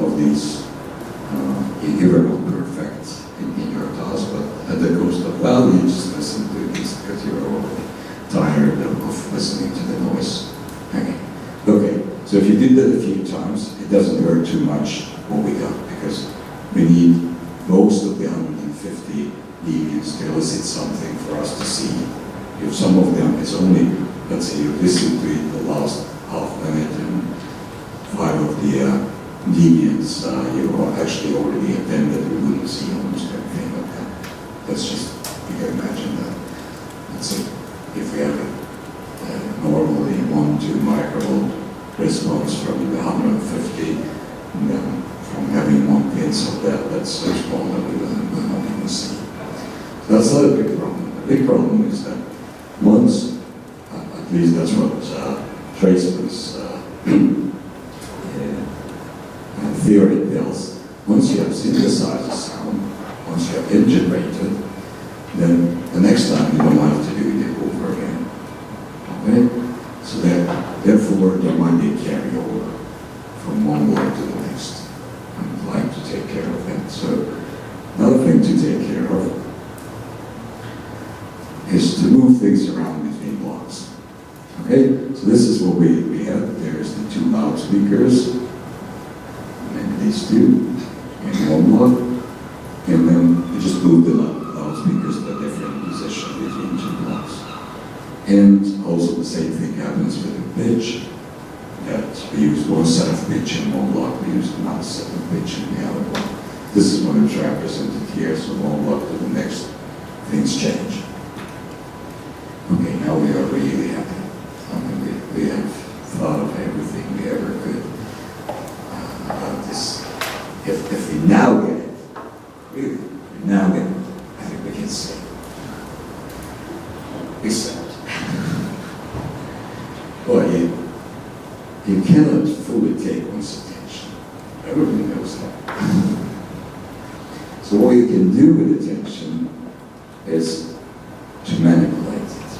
of these. You give a perfect in your task, but at the cost of, well, you just listen to this because you're already tired of listening to the noise. Okay, so if you did that a few times, it doesn't hurt too much what we got, because we need most of the 150 deviants to elicit something for us to see. If some of them, it's only, let's say you listen to it the last half minute, and 5 of the deviants you actually already attended, we wouldn't see almost everything like that. That's just, you can imagine that. Let's say if we have normally 1-2 microvolt response from the 150, and then from having 1 pinch of that's so small that we will not even see. So that's not a big problem. The big problem is that once, at least that's what Traceman's theory tells, once you have synthesized a sound, once you have integrated, then the next time you don't have to do it over again. Okay? So that, therefore, there might be a carryover from one word to the next. I'd like to take care of that. So another thing to take care of is to move things around between blocks. Okay? So this is what we have. There's the two loudspeakers, maybe these two, in one block. And then we just move the loudspeakers to a different position between two blocks. And also the same thing happens with the pitch. That we use one set of pitch in one block, we use another set of pitch in the other block. This is what is represented here, so one block to the next, things change. Okay, now we are really happy. I mean, we have thought of everything we ever could about this. If we now get it, really, we now get it, I think we can say, except, well, you cannot fully take one's attention. Everybody knows that. So what you can do with attention is to manipulate it.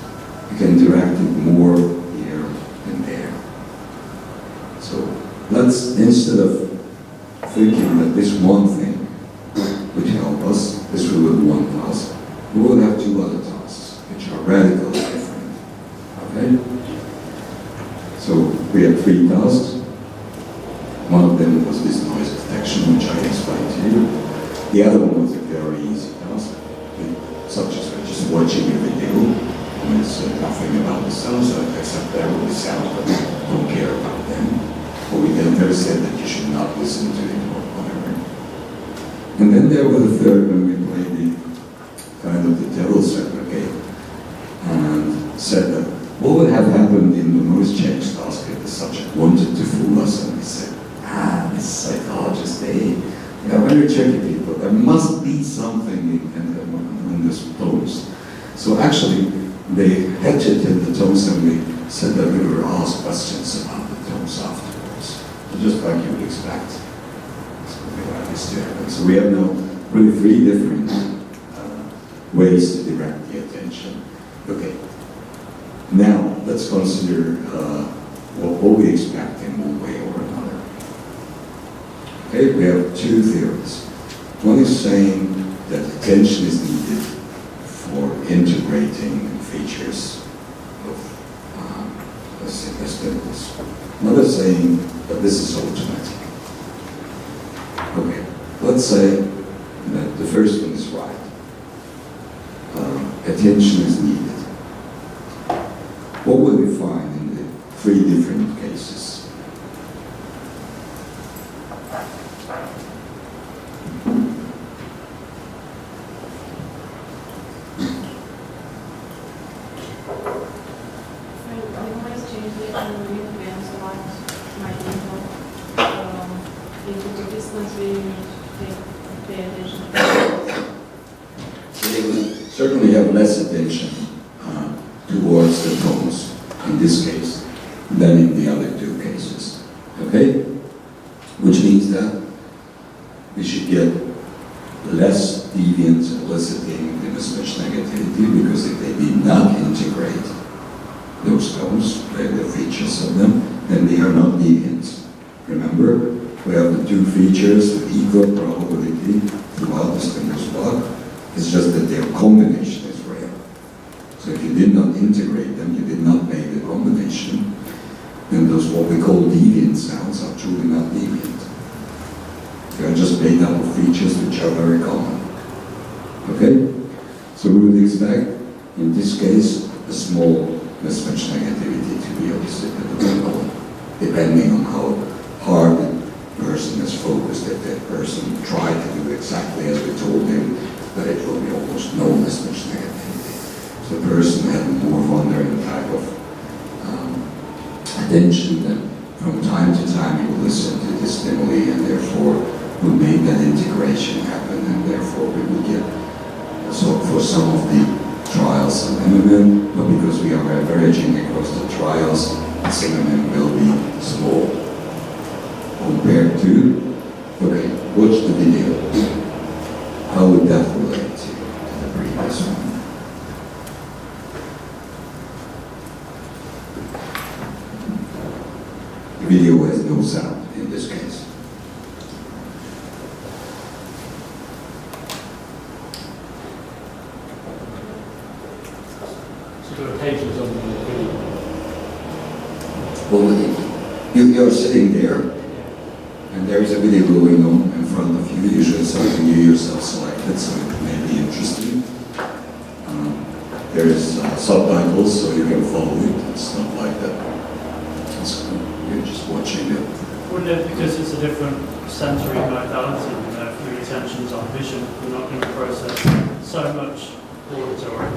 You can direct it more here and there. So let's, instead of thinking that this one thing would help us, this will be one task, we will have two other tasks, which are radically different. Okay? So we have three tasks. One of them was this noise detection, which I explained to you. The other one was a very easy task, such as just watching a video, and it's nothing about the sounds, except there will be sounds, but don't care about them. But we never said that you should not listen to it or whatever. And then there was the third, when we played the kind of the devil's advocate, and said that what would have happened in the noise change task if the subject wanted to fool us, and we said, this psychologist, they are very tricky people. There must be something in this tones. So actually, they hedged the tones, and we said that we were asked questions about the tones afterwards. So just like you would expect. So we have now really three different ways to direct the attention. Okay. Now, let's consider what we expect in one way or another. Okay, we have two theories. One is saying that attention is needed for integrating features of stimulus. Another saying that this is automatic. Okay, let's say that the first one is right. Attention is needed. What will we find in the three different cases? They will certainly have less attention towards the tones in this case than in the other two cases. Okay? Which means that we should get less deviant eliciting in as much negativity, because if they did not integrate those tones, the features of them, then they are not deviant. Remember, we have the two features with equal probability throughout the stimulus block. It's just that their combination is rare. So if you did not integrate them, you did not make the combination, then those what we call deviant sounds are truly not deviant. They are just made up of features which are very common. Okay? So we would expect, in this case, a small mismatch negativity to be elicited, depending on how hard the person is focused. If that person tried to do exactly as we told him, but it will be almost no mismatch negativity. So the person had more wandering type of attention, that from time to time he will listen to the stimuli, and therefore will make that integration happen, and therefore we will get, so for some of the trials of MMM, but because we are averaging across the trials, the MMM will be small compared to, okay, watch the video. How would that relate to the previous one? There are pages on the video. Well, you're sitting there, and there is a video going on in front of you. Usually something you yourself selected, so it may be interesting. There is subtitles, so you can follow it. It's not like that. You're just watching it. Wouldn't it, because it's a different sensory modality, you know, if your attention's on vision, you're not going to process so much auditory.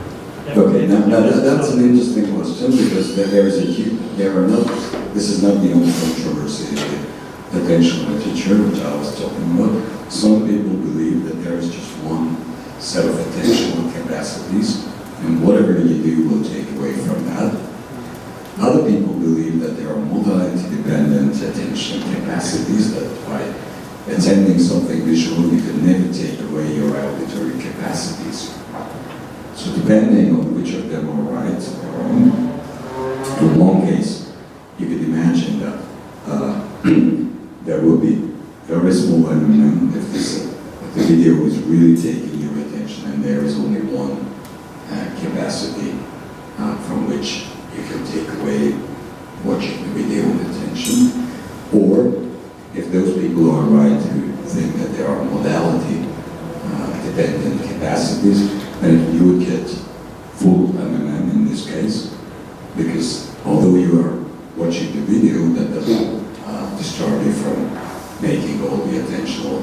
Okay, now that's an interesting question, because there is this is not the only controversy in the attentional literature which I was talking about. Some people believe that there is just one set of attentional capacities, and whatever you do will take away from that. Other people believe that there are modality-dependent attention capacities, that by attending something visual, you can never take away your auditory capacities. So depending on which of them are right or wrong, in one case, you could imagine that there will be very small phenomenon if the video is really taking your attention and there is only one capacity from which you can take away watching the video with attention. Or if those people are right who think that there are modality dependent capacities, then you would get full MMM in this case, because although you are watching the video, that doesn't disturb you from making all the attentional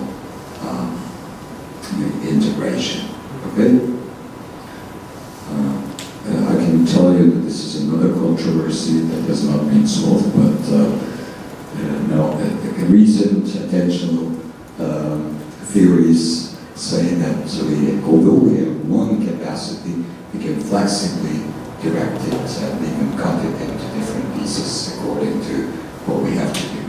integration. Okay? I can tell you that this is another controversy that has not been solved, but now recent attentional theories say that although we have one capacity, we can flexibly direct it and even cut it into different pieces according to what we have to do.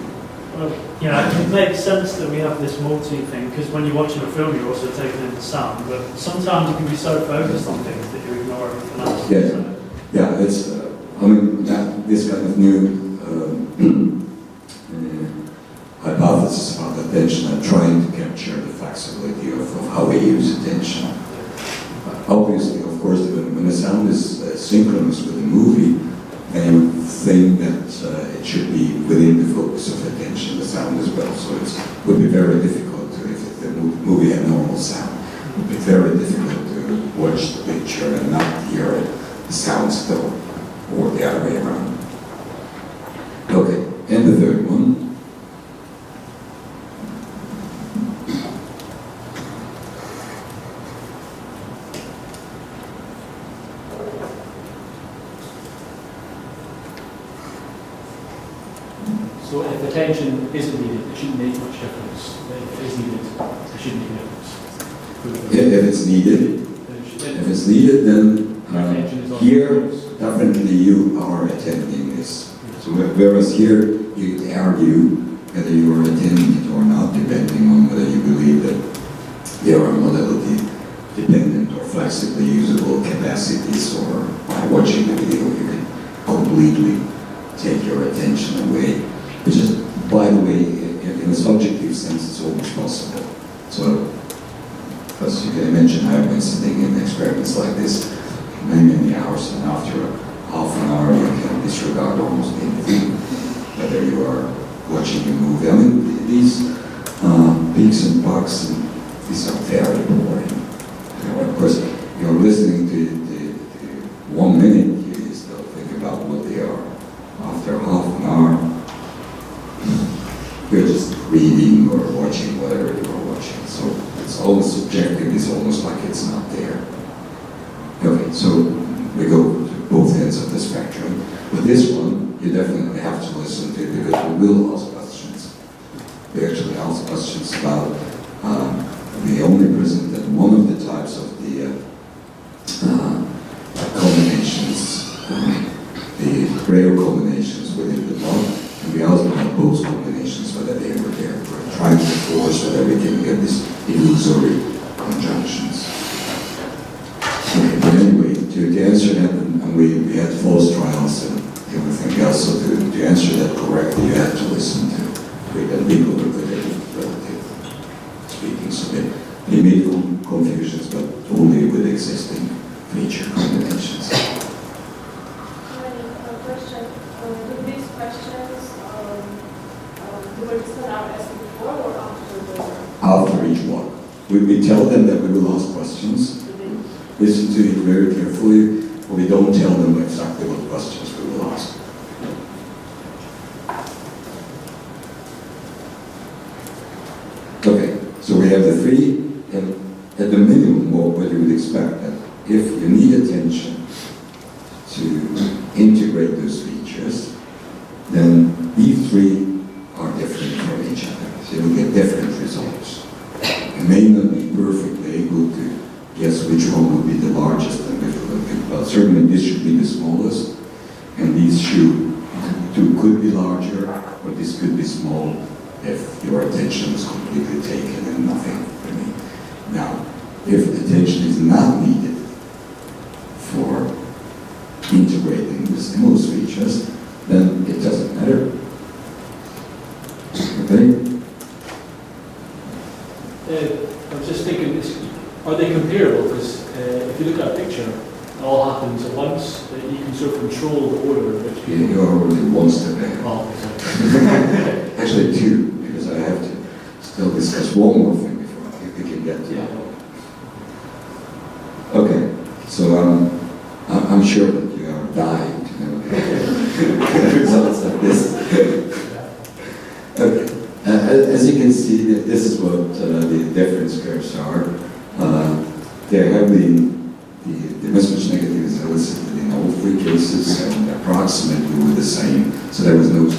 Well, yeah, it makes sense that we have this multi thing, because when you're watching a film, you're also taking in the sound, but sometimes you can be so focused on things that you ignore everything else. Yeah, So, yeah, it's, this kind of new hypothesis about attention and trying to capture the flexibility of how we use attention. Obviously, of course, when the sound is synchronous with the movie, then you would think that it should be within the focus of attention, the sound as well. So it would be very difficult to, if the movie had normal sound, it would be very difficult to watch the picture and not hear the sound still, or the other way around. Okay, and the third one. So if attention isn't needed, it shouldn't make much difference. If it is needed, it shouldn't make a difference. If it's needed, then Attention is on here, purpose. definitely you are attending this. So whereas here, you argue whether you are attending it or not, depending on whether you believe that there are modality dependent or flexibly usable capacities, or by watching the video you can completely take your attention away. Which is, by the way, in a subjective sense, it's almost possible. So, because you can imagine, I've been sitting in experiments like this many hours, and after half an hour you can disregard almost anything, whether you are watching a movie. I mean, these peaks and bugs, these are very boring. You know, of course, you're listening to 1 minute, you still think about what they are. After half an hour, you're just reading or watching whatever you are watching. So it's almost subjective, it's almost like it's not there. Okay, so we go to both ends of the spectrum. But this one, you definitely have to listen to, because we will ask questions. We actually ask questions about, we only presented one of the types of the combinations, the rare combinations within the blood, and we asked about those combinations, whether they were there. We're trying to force whether we can get these illusory conjunctions. Okay, but anyway, to answer that, and we had false trials and everything else, so to answer that correctly, you had to listen to it, and people were good at relative speaking, so they made confusions, but only with existing feature combinations. we tell them that we will ask questions, listen to it very carefully, but we don't tell them exactly what questions we will ask. Okay, so we have the three, and at the minimum, what you would expect, that if you need attention to integrate those features, then these three are different from each other. So you'll get different results. You may not be perfectly able to guess which one will be the largest and which will be, but certainly this should be the smallest, and these two could be larger, or this could be small if your attention is completely taken and nothing really. Now, if attention is not needed for integrating the stimulus features, then it doesn't matter. Okay? I was just thinking, are they comparable? Because if you look at a picture, it all happens at once. You can sort of control the order in which Yeah, you're already one step ahead. Oh, Actually two, because I have to still discuss one more thing before we can get to that. Okay, so I'm sure that you are dying to know the results of this. Okay, as you can see, this is what the difference curves are. They have the mismatch negative is elicited in all three cases and approximately with the same. So there was no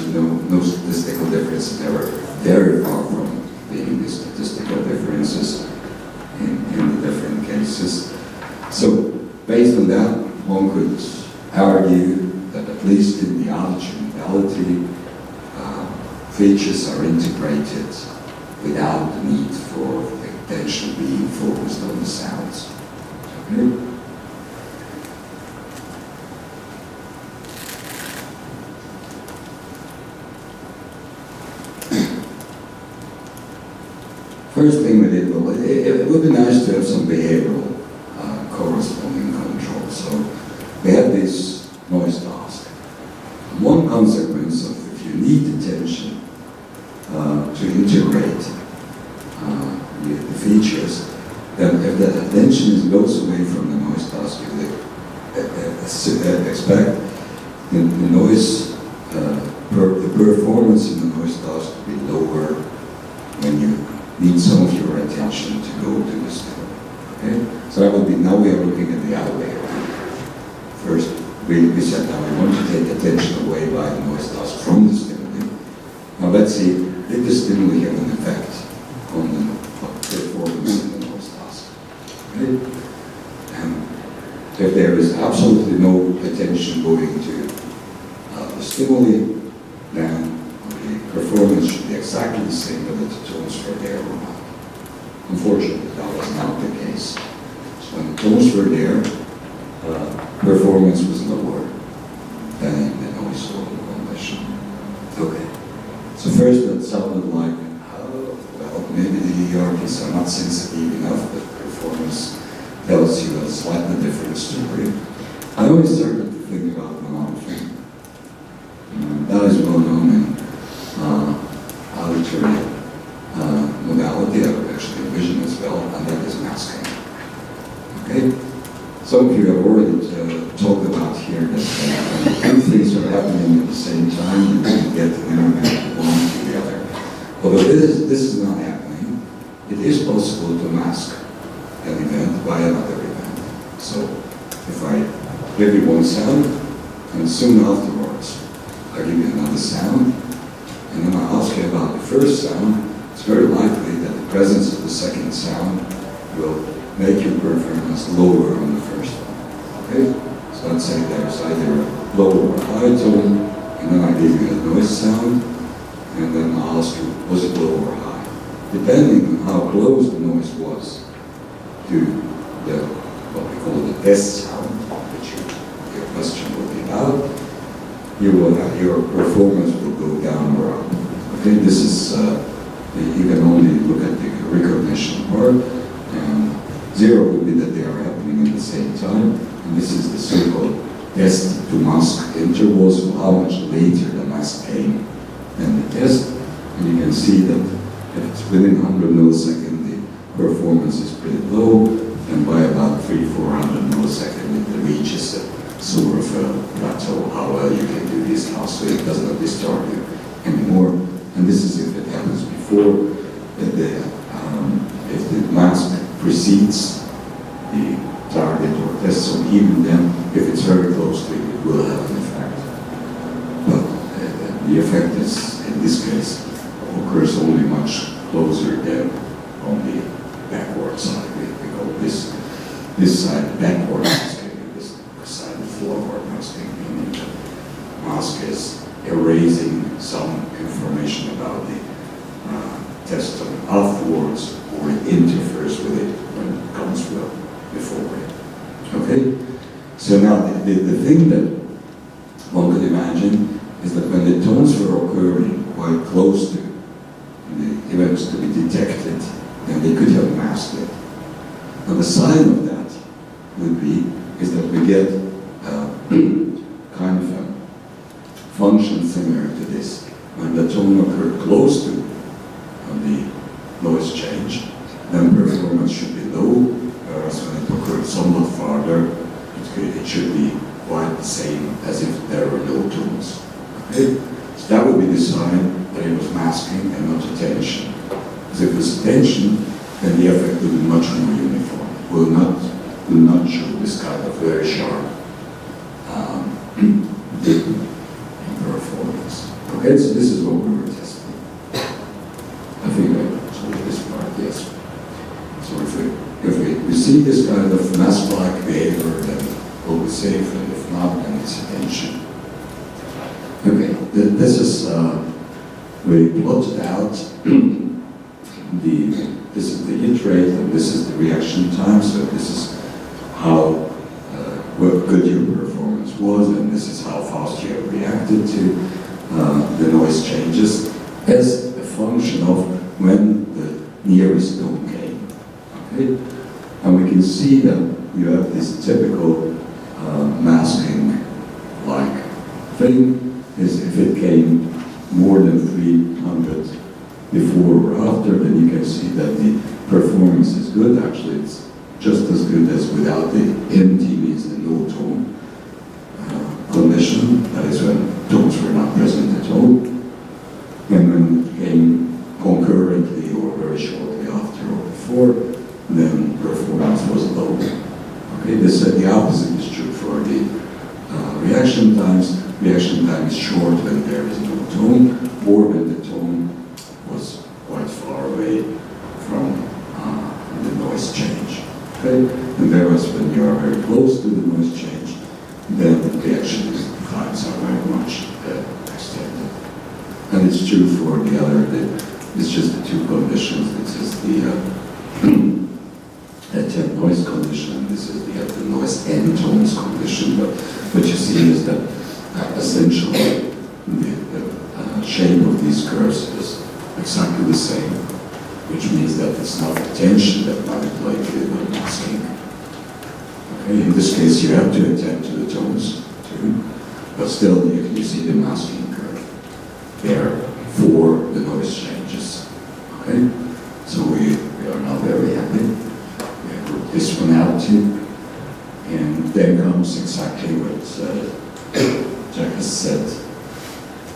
statistical difference. They were very far from being the statistical differences in the different cases. So based on that, one could argue that at least in the auditory modality, features are integrated without the need for attention being focused on the sounds. Okay? First thing we did, well, it would be nice to have some behavioral corresponding control. So we had this noise task. One consequence of if you need attention to integrate the features, then if that attention goes away from the noise task, you would expect the noise, the performance in the noise task to be lower when you need some of your attention to go to the stimuli. Okay? So that would be, now we are looking at the other way around. First, we said now we want to take attention away by the noise task from the stimuli. Now let's see, did the stimuli have an effect on the performance in the noise task? Okay? And if there is absolutely no attention going to the stimuli, then the performance should be exactly the same whether the tones were there or not. Unfortunately, that was not the case. So when the tones were there, performance was lower than in the noise level condition. Okay. So first that sounded like, well, maybe the ERPs are not sensitive enough, but performance tells you a slightly different story. I always started to think about monitoring. That is well known in auditory modality, actually in vision as well, and that is masking. Okay? Some of you have already talked about here that two things are happening at the same time, you can get an internet one to the other. Although this is not happening, it is possible to mask an event by another event. So if I give you one sound, and soon afterwards I give you another sound, and then I ask you about the first sound, it's very likely that the presence of the second sound will make your performance lower on the first one. Okay? So let's say there's either a low or a high tone, and then I give you a noise sound, and then I'll ask you, was it low or high? Depending on how close the noise was to the, what we call the test sound, which your question will be about, your performance will go down or up. Okay, this is, you can only look at the recognition part, and zero would be that they are happening at the same time, and this is the so-called test to mask interval, so how much later the mask came than the test, and you can see that if it's within 100 milliseconds, the performance is pretty low, and by about 300-400 milliseconds it reaches a sort of a plateau, how well you can do this now, so it does not disturb you anymore. And this is if it happens before if the mask precedes the target or test zone, even then, if it's very close to it, it will have an effect. But the effect is, in this case, occurs only much closer than on the backward side. We call this side backward masking, this side forward masking, meaning the mask is erasing some information about the test zone afterwards, or it interferes with it when it comes before it. Okay? So now the thing that one could imagine is that when the tones were occurring quite close to the events to be detected, then they could have masked it. Now the sign of that would be is that we get kind of a function similar to this. When the tone occurred close to the noise change, then performance should be low, whereas when it occurred somewhat farther, it should be quite the same as if there were no tones. Okay? So that would be the sign that it was masking and not attention. Because if it was attention, then the effect would be much more uniform. Will not show this kind of very sharp dip in performance. Okay, so this is what we were testing. I think I told this part, yes. So if we see this kind of mask-like behavior, then we'll be safe, and if not, then it's attention. Okay, this is we plotted out this is the hit rate and this is the reaction time. So this is how what good your performance was, and this is how fast you have reacted to the noise changes as a function of when the nearest tone came. Okay, and we can see that you have this typical masking-like thing. Is if it came more than 300 before or after, then you can see that the performance is good. Actually, it's just as good as without the NT, means the no tone condition. That is when tones were not present at all. And when it came concurrently or very shortly after or before, then performance was low. Okay, the opposite is true for the reaction times. Reaction time is short when there is no tone, or when the tone was quite far away from the noise change. Okay? And whereas when you are very close to the noise change, then the reaction times are very much extended. And it's true for the other, it's just the two conditions. This is the temp noise condition, this is the noise end tones condition. But what you see is that essentially the shape of these curves is exactly the same, which means that it's not attention that manipulated when masking. Okay, in this case you have to attend to the tones too, but still you see the masking curve there for the noise changes. Okay, so we are now very happy. We have worked this one out too, and then comes exactly what Jack has said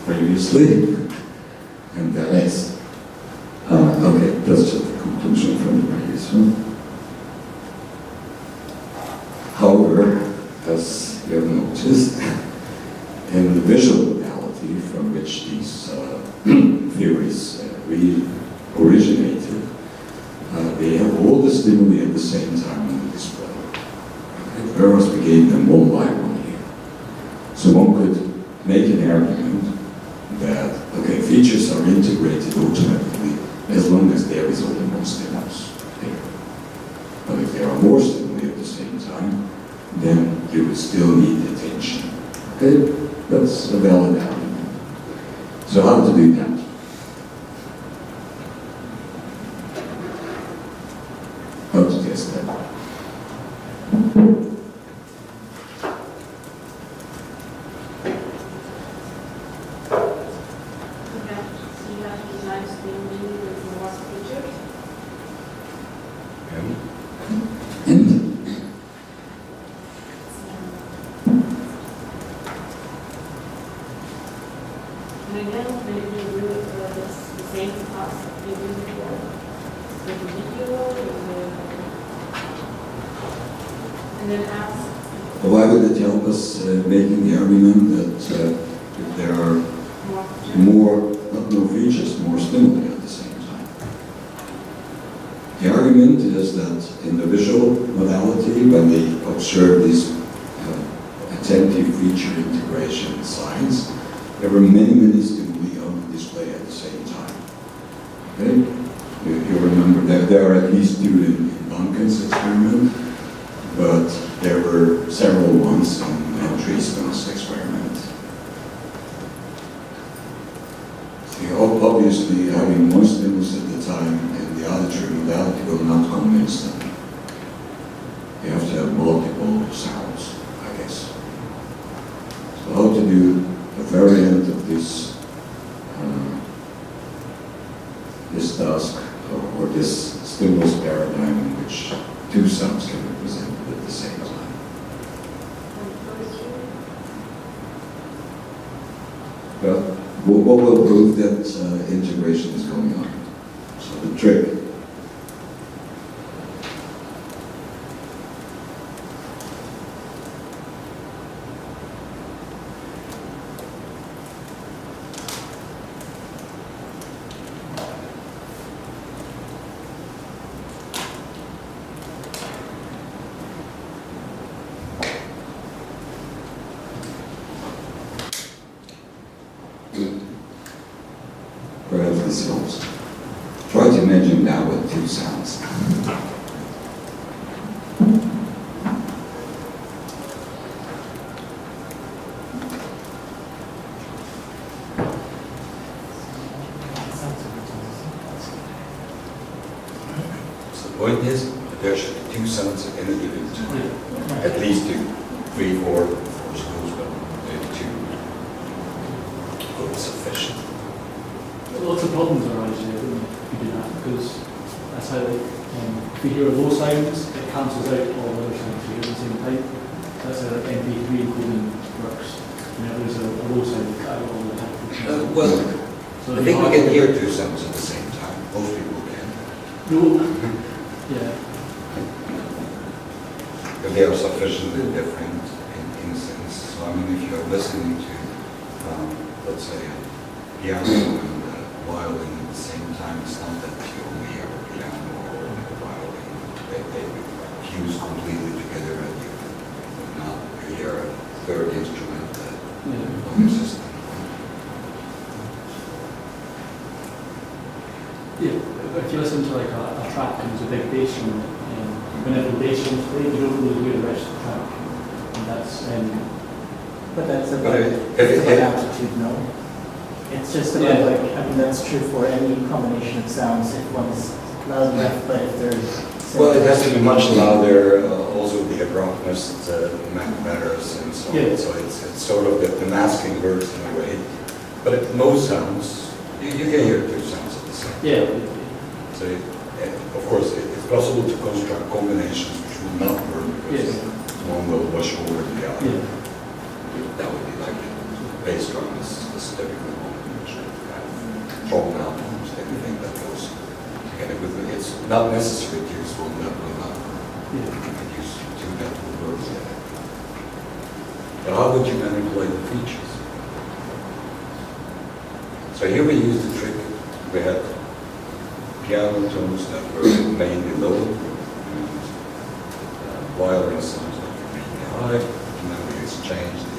previously, and the rest. Okay, that's just the conclusion from the previous one. However, as you have noticed, in the visual modality from which these theories really originated, they have all the stimuli at the same time on the display. Okay? Whereas we gave them one by one here. So one could make an argument that, okay, features are integrated automatically as long as there is only one stimulus there. But if there are more stimuli at the same time, then you would still need attention. Okay? That's a valid argument. So how to do that? How to test that? and then ask. Why would it help us making the argument that if there are not more features, more stimuli at the same time? The argument is that in the visual modality, when they observe these attentive feature integration signs, there were many stimuli on the display at the same time. Okay? You remember that there are at least two in Duncan's experiment, but there were several ones in Treisman's experiment. See, obviously, having more stimulus at the time in the auditory modality will not convince them. You have to have multiple sounds, I guess. So how to do a variant of this task or this stimulus paradigm in which two sounds can be presented at the same time. But what will prove that integration is going on? So the trick. Perhaps this helps. Try to imagine now with two sounds. So the point is that there should be two sounds in a given time. At least two, 3, 4 schools, but maybe 2. Well, sufficient. Lots of problems arise here, don't they, if you do that, because that's how, if you hear low sounds, it cancels out all other sounds you hear at the same time. That's how MP3 encoding works. Whenever there's a low sound, you cut out all the time. Well, So I think we can hear two sounds at the same time. Most people can. No, yeah. But they are sufficiently different in a sense. So I mean, if you're listening to, let's say, a piano and a violin at the same time, it's not that you only hear a piano or a violin. They fuse completely together, and you not hear a third instrument on your system. Yeah, if you listen to like a track and there's a big bass drum, whenever the bass drum's played, you don't really hear the rest of the track. And that's, But that's But about if altitude, no? It's just about Yeah. like, I mean, that's true for any combination of sounds, if one is loud enough, but if they're... well, it has to be much louder. Also, the abruptness matters, and so on. Yeah. So it's sort of the masking works in a way. But most sounds, you can hear two sounds at the same time. yeah. So, of course, it's possible to construct combinations which will not work because Yes. one will wash over the other. Yeah. That would be like bass drum is typically one which kind of thrown out almost anything that goes together with it. It's not necessary to use one that will not work. You can use two that will work together. But how would you manipulate the features? So here we use the trick. We had piano tones that were mainly low, and violin sounds that were mainly high, and then we exchanged the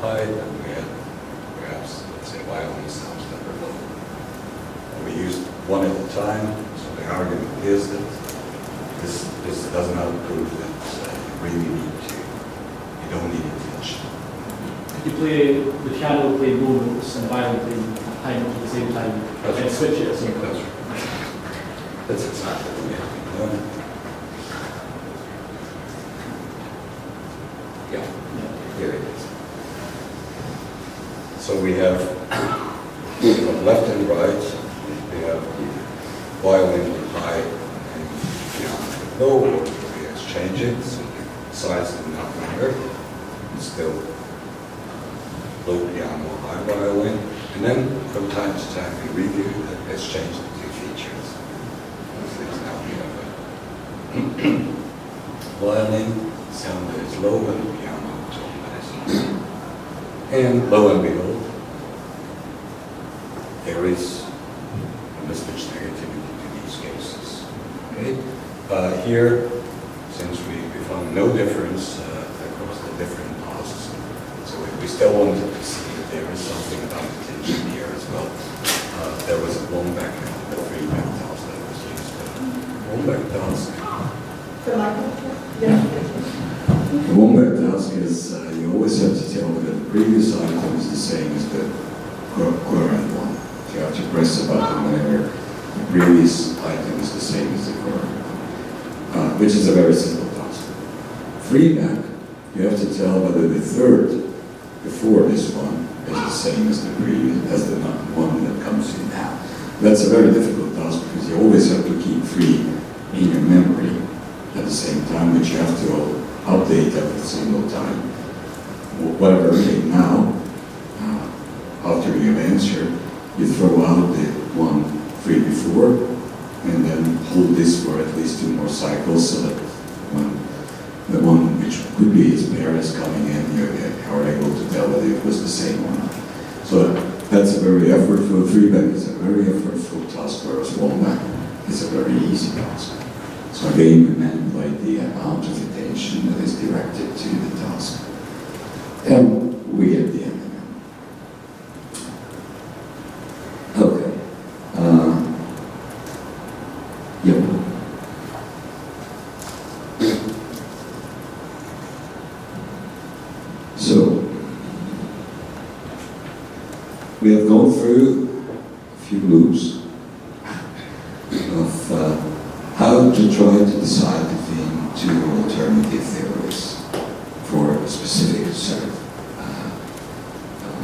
high, and we had perhaps, let's say, violin sounds that were low. And we used one at a time, so the argument is that this does not prove that you really need to, you don't need intention. You play the piano, play low notes, and the violin play high notes at the same time, and then switch it at some point. That's exactly what we have been doing. Yeah, here it is. So we have from left and right, we have the violin with high and piano with low, or we exchange it, so the sides do not matter. It's still low piano, high violin, and then from time to time we review and exchange the two features. Now we have a Violin sound is low and piano tone is high. And lo and behold, there is a mismatch negativity to these cases. Okay? Here, since we found no difference across the different tasks, so we still wanted to see if there is something about the tension here as well. There was a long-back and a free-back task that was used. Long-back task. The one-back task is you always have to tell that the previous item is the same as the current one. You have to press a button whenever the previous item is the same as the current one, which is a very simple task. Free-back, you have to tell whether the third before this one is the same as the previous, as the one that comes in now. That's a very difficult task because you always have to keep three in your memory at the same time, which you have to update every single time. Whatever came now, after you answer, you throw out the one three before, and then hold this for at least 2 more cycles so that when the one which could be his pair is coming in, you are able to tell whether it was the same or not. So that's a very effortful, three-back is a very effortful task, whereas one-back is a very easy task. So again, we manipulate the amount of attention that is directed to the task. And we get the ending. Okay. Yep. So, we have gone through a few loops of how to try to decide between 2 alternative theories for a specific set of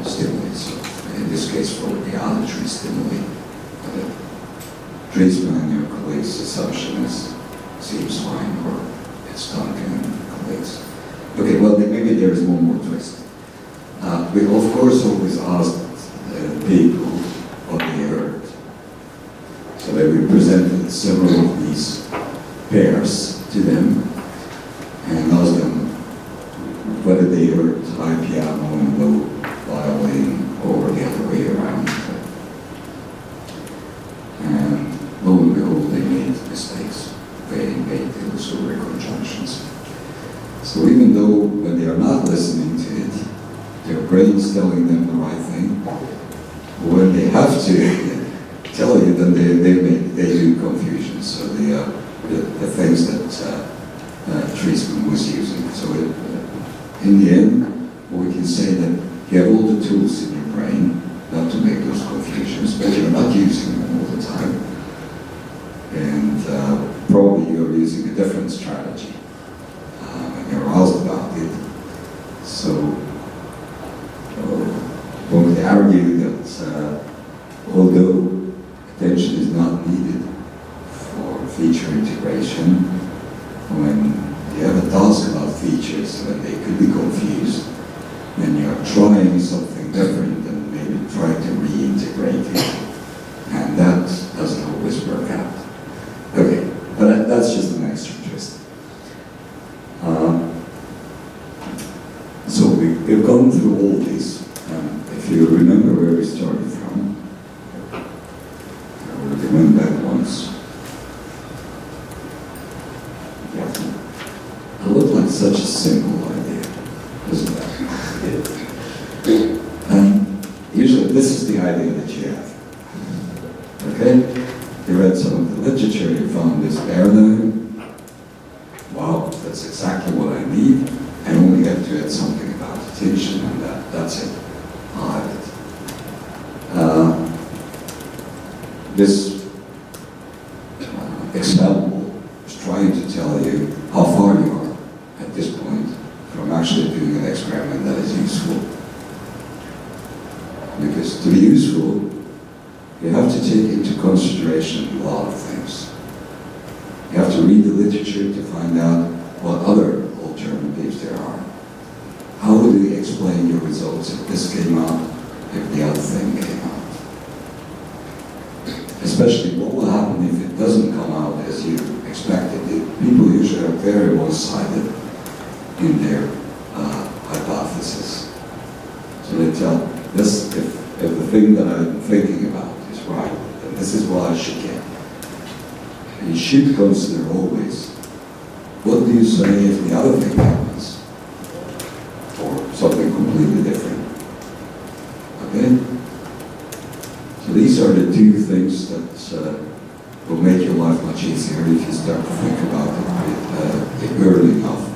stimuli. So in this case, for the auditory stimuli, Driesman and your colleagues' assumption seems fine, or it's Duncan and colleagues. Okay, well, maybe there is one more twist. We of course always asked people what they heard. So that we presented several of these pairs to them and asked them whether they heard high piano and low violin or the other way around. And lo and behold, they made mistakes. They made illusory conjunctions. So even though when they are not listening to it, their brain's telling them the right thing, when they have to tell you, then they do confusion. So the things that Driesman was using. So in the end, we can say that you have all the tools in your brain not to make those confusions, but you're not using them all the time. And probably you're using a different strategy when you're asked about it. So one could argue that although attention is not needed for feature integration, when you have a task about features when they could be confused, then you're trying something different and maybe trying to reintegrate it. And that doesn't always work out. Okay, but that's just an extra twist. So we've gone through all this. If you remember where we started from, we went back once. It looked like such a simple idea, doesn't it? And usually this is the idea that you have. Okay? You read some of the literature, you found this paradigm. Wow, that's exactly what I need. I only have to add something about attention and that's it. I'll have it. This example is trying to tell you how far you are at this point from actually doing an experiment that is useful. Because to be useful, you have to take into consideration a lot of things. You have to read the literature to find out what other alternatives there are. How would you explain your results if this came out, if the other thing came out? Especially what will happen if it doesn't come out as you expected. people usually are very one-sided in their hypothesis. So they tell this, if the thing that I'm thinking about is right, then this is what I should get. You should consider always, what do you say if the other thing happens? Or something completely different. Okay? So these are the two things that will make your life much easier if you start to think about it early enough.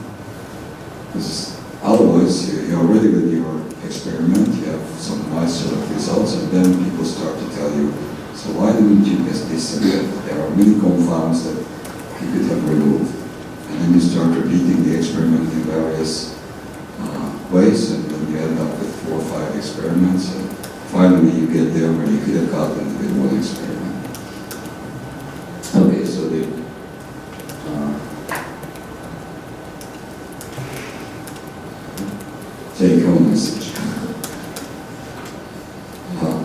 Because otherwise, you're ready with your experiment, you have some nice sort of results, and then people start to tell you, so why didn't you guess this and that? There are many confounds that you could have removed. And then you start repeating the experiment in various ways, and then you end up with 4 or 5 experiments, and finally you get there where you could have gotten with one experiment. Okay, so the take-home message.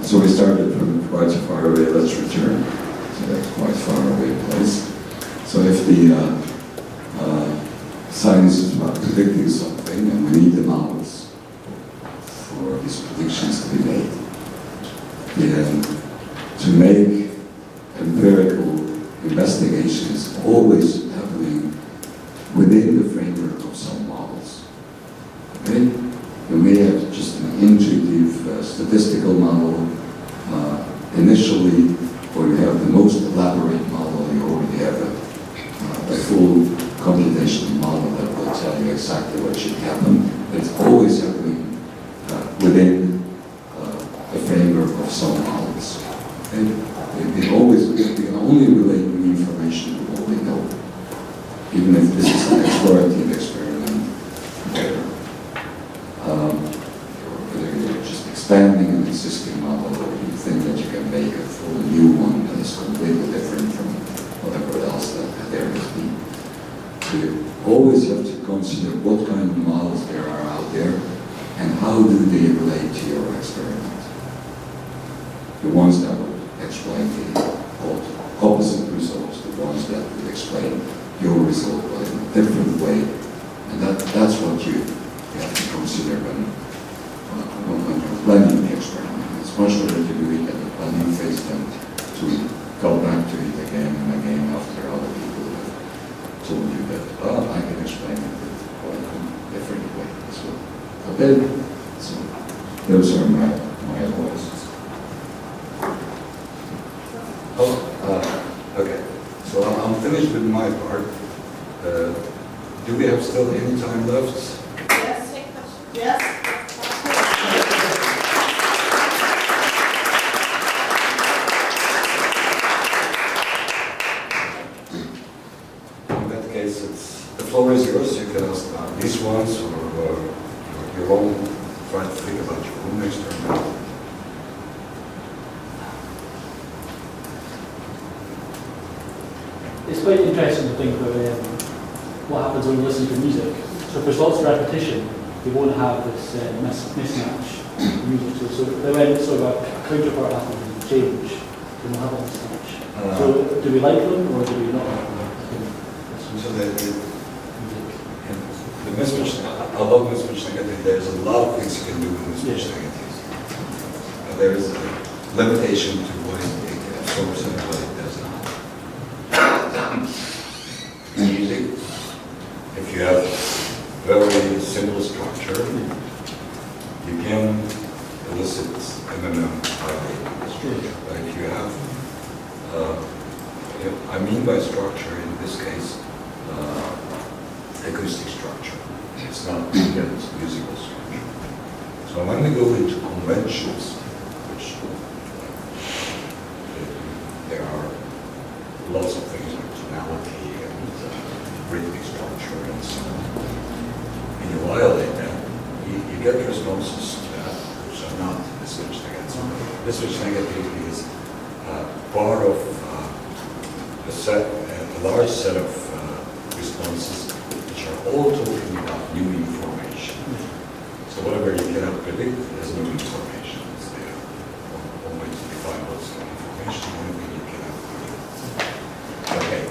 So we started from quite so far away, let's return. So that's quite far away place. So if the science is about predicting something, and we need the models for these predictions to be made, then to make empirical investigation is always happening within the framework of some models. Okay? You may have just an intuitive statistical model initially, or you have the most elaborate model, you already have a full computational model that will tell you exactly what should happen. But it's always happening within the framework of some models. Okay? We can only relate the information to what we know, even if this is an explorative experiment. You're just expanding an existing model, or you think that you can make a full new one that is completely different from whatever else that there has been. So you always have to consider what kind of models there are out there, and how do they relate to your experiment. The ones that would explain the opposite results, the ones that would explain your result but in a different way, and that's what you have to consider when you're planning the experiment. It's much better to do it at the planning phase than to go back to it again and again after other people have told you that, well, I can explain it in quite a different way as well. Okay? So those are my advices. Okay, so I'm finished with my part. Do we have still any time left? Yes. Yes. In that case, the floor is yours. You can ask these ones or your own, try to think about your own experiment. It's quite interesting to think about what happens when you listen to music. So if there's lots of repetition, you won't have this mismatch in music. So when sort of a counterpart happens and change, you won't have a mismatch. So do we like them or do we not like them? So the mismatch, I love mismatch negative. There's a lot of things you can do with mismatch negative. There is a limitation to what it absorbs and what it does not. In music, if you have very simple structure, you can elicit MMM by the structure. But if you have, I mean by structure in this case, acoustic structure. It's not yet musical structure. So when we go into conventions, which there are lots of things like tonality and rhythmic structure and so on. And you violate that, you get responses to that which are not mismatch negative. Mismatch negativity is part of a large set of responses which are all talking about new information. So whatever you cannot predict is new information. It's there. One way to define what's new information, one thing you cannot predict. Okay,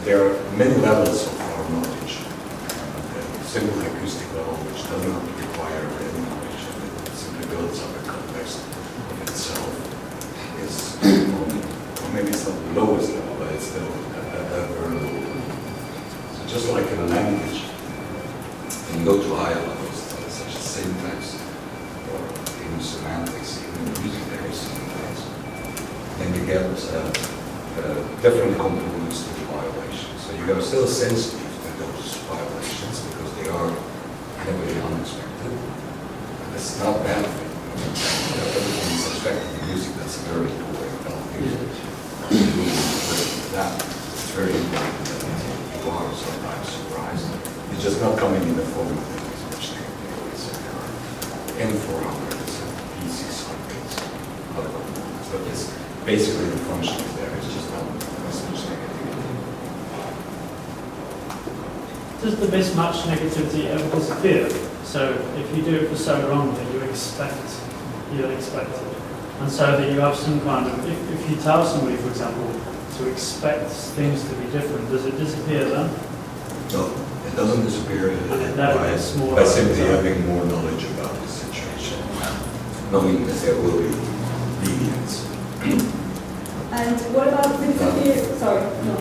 there are many levels of our simple acoustic level which does not require any knowledge and it simply builds up a context of itself is only, or maybe it's not the lowest level, but it's still a very low level. So just like in a language, when you go to higher levels, such as syntax or even semantics, even in music there is syntax, then you get different components to the violation. So you are still sensitive to those violations because they are heavily unexpected. And it's not a bad thing. Everything is expected in music, that's a very cool way about music. That it's very important that you are sometimes surprised. It's just not coming in the form of things which they always say there are N400s and P600s, other components. But it's basically the function is there, it's just not as much negativity. Does the mismatch negativity ever disappear? So if you do it for so long that you'll expect it. And so that you have some kind of, if you tell somebody, for example, to expect things to be different, does it disappear then? No, it doesn't disappear by simply having more knowledge about the situation, knowing that there will be deviance. And what about the disappear? Sorry, no.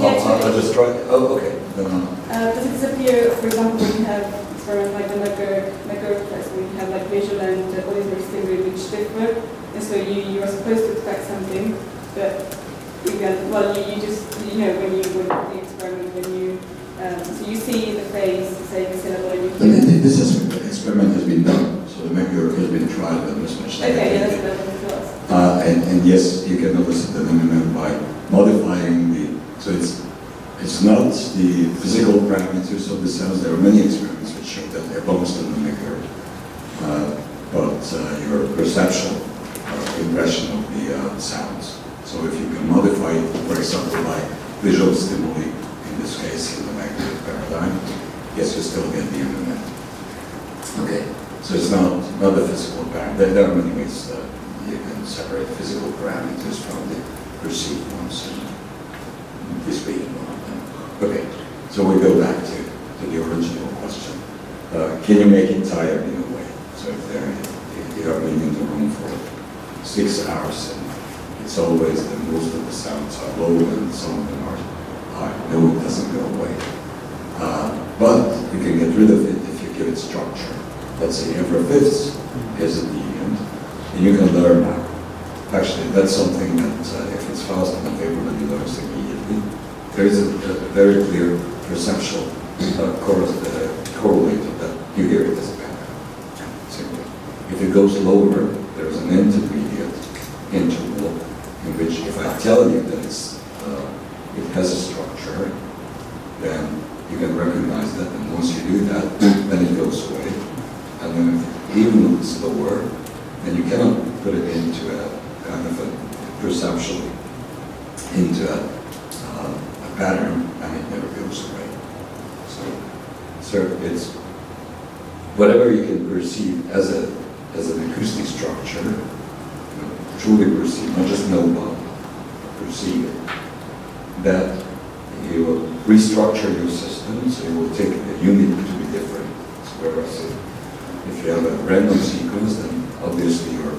I'll just try. Oh, okay. Does it disappear, for example, when you have experiments like the Merkur test, when you have like visual and auditory stimuli which differ, and so you are supposed to expect something, but you just when you would the experiment when you so you see the phrase, say the syllable, and you. This experiment has been done, so the Merkur has been tried with mismatch. Okay, yeah, that's what it was. And yes, you can elicit the phenomenon by modifying so it's not the physical parameters of the sounds. There are many experiments which show that they're almost in the Merkur, but your perceptual impression of the sounds. So if you can modify it, for example, by visual stimuli, in this case in the Merkur paradigm, yes, you still get the internet. Okay, so it's not the physical parameter. There are many ways that you can separate physical parameters from the perceived ones and discrete one of them. Okay, so we go back to the original question. Can you make it tired in a way? So if you are in the room for 6 hours and it's always that most of the sounds are low and some of them are high. No, it doesn't go away. But you can get rid of it if you give it structure. Let's say every fifth is at the end, and you can learn how. Actually, that's something that if it's fast enough, everybody learns immediately. There is a very clear perceptual correlate of that. You hear it as a pattern. Simply. If it goes lower, there's an intermediate interval in which if I tell you that it has a structure, then you can recognize that, and once you do that, then it goes away. And then if even it's lower, then you cannot put it into a kind of a perceptually into a pattern, and it never goes away. So it's whatever you can perceive as an acoustic structure, truly perceive, not just know about, perceive it, that you will restructure your system, so you will take a unit to be different. So whereas if you have a random sequence, then obviously your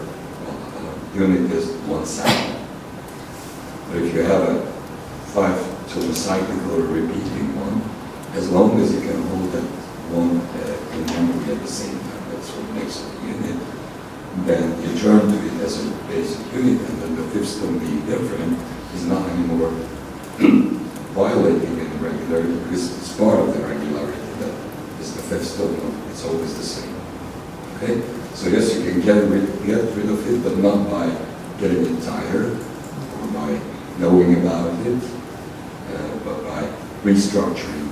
unit is one sound. But if you have a 5-tone cyclical or repeating one, as long as you can hold that one in memory at the same time, that's what makes it a unit, then you turn to it as a basic unit, and then the fifth tone being different is not anymore violating any regularity, because it's part of the regularity that is the fifth tone, it's always the same. Okay? So yes, you can get rid of it, but not by getting it tired, or by knowing about it, but by restructuring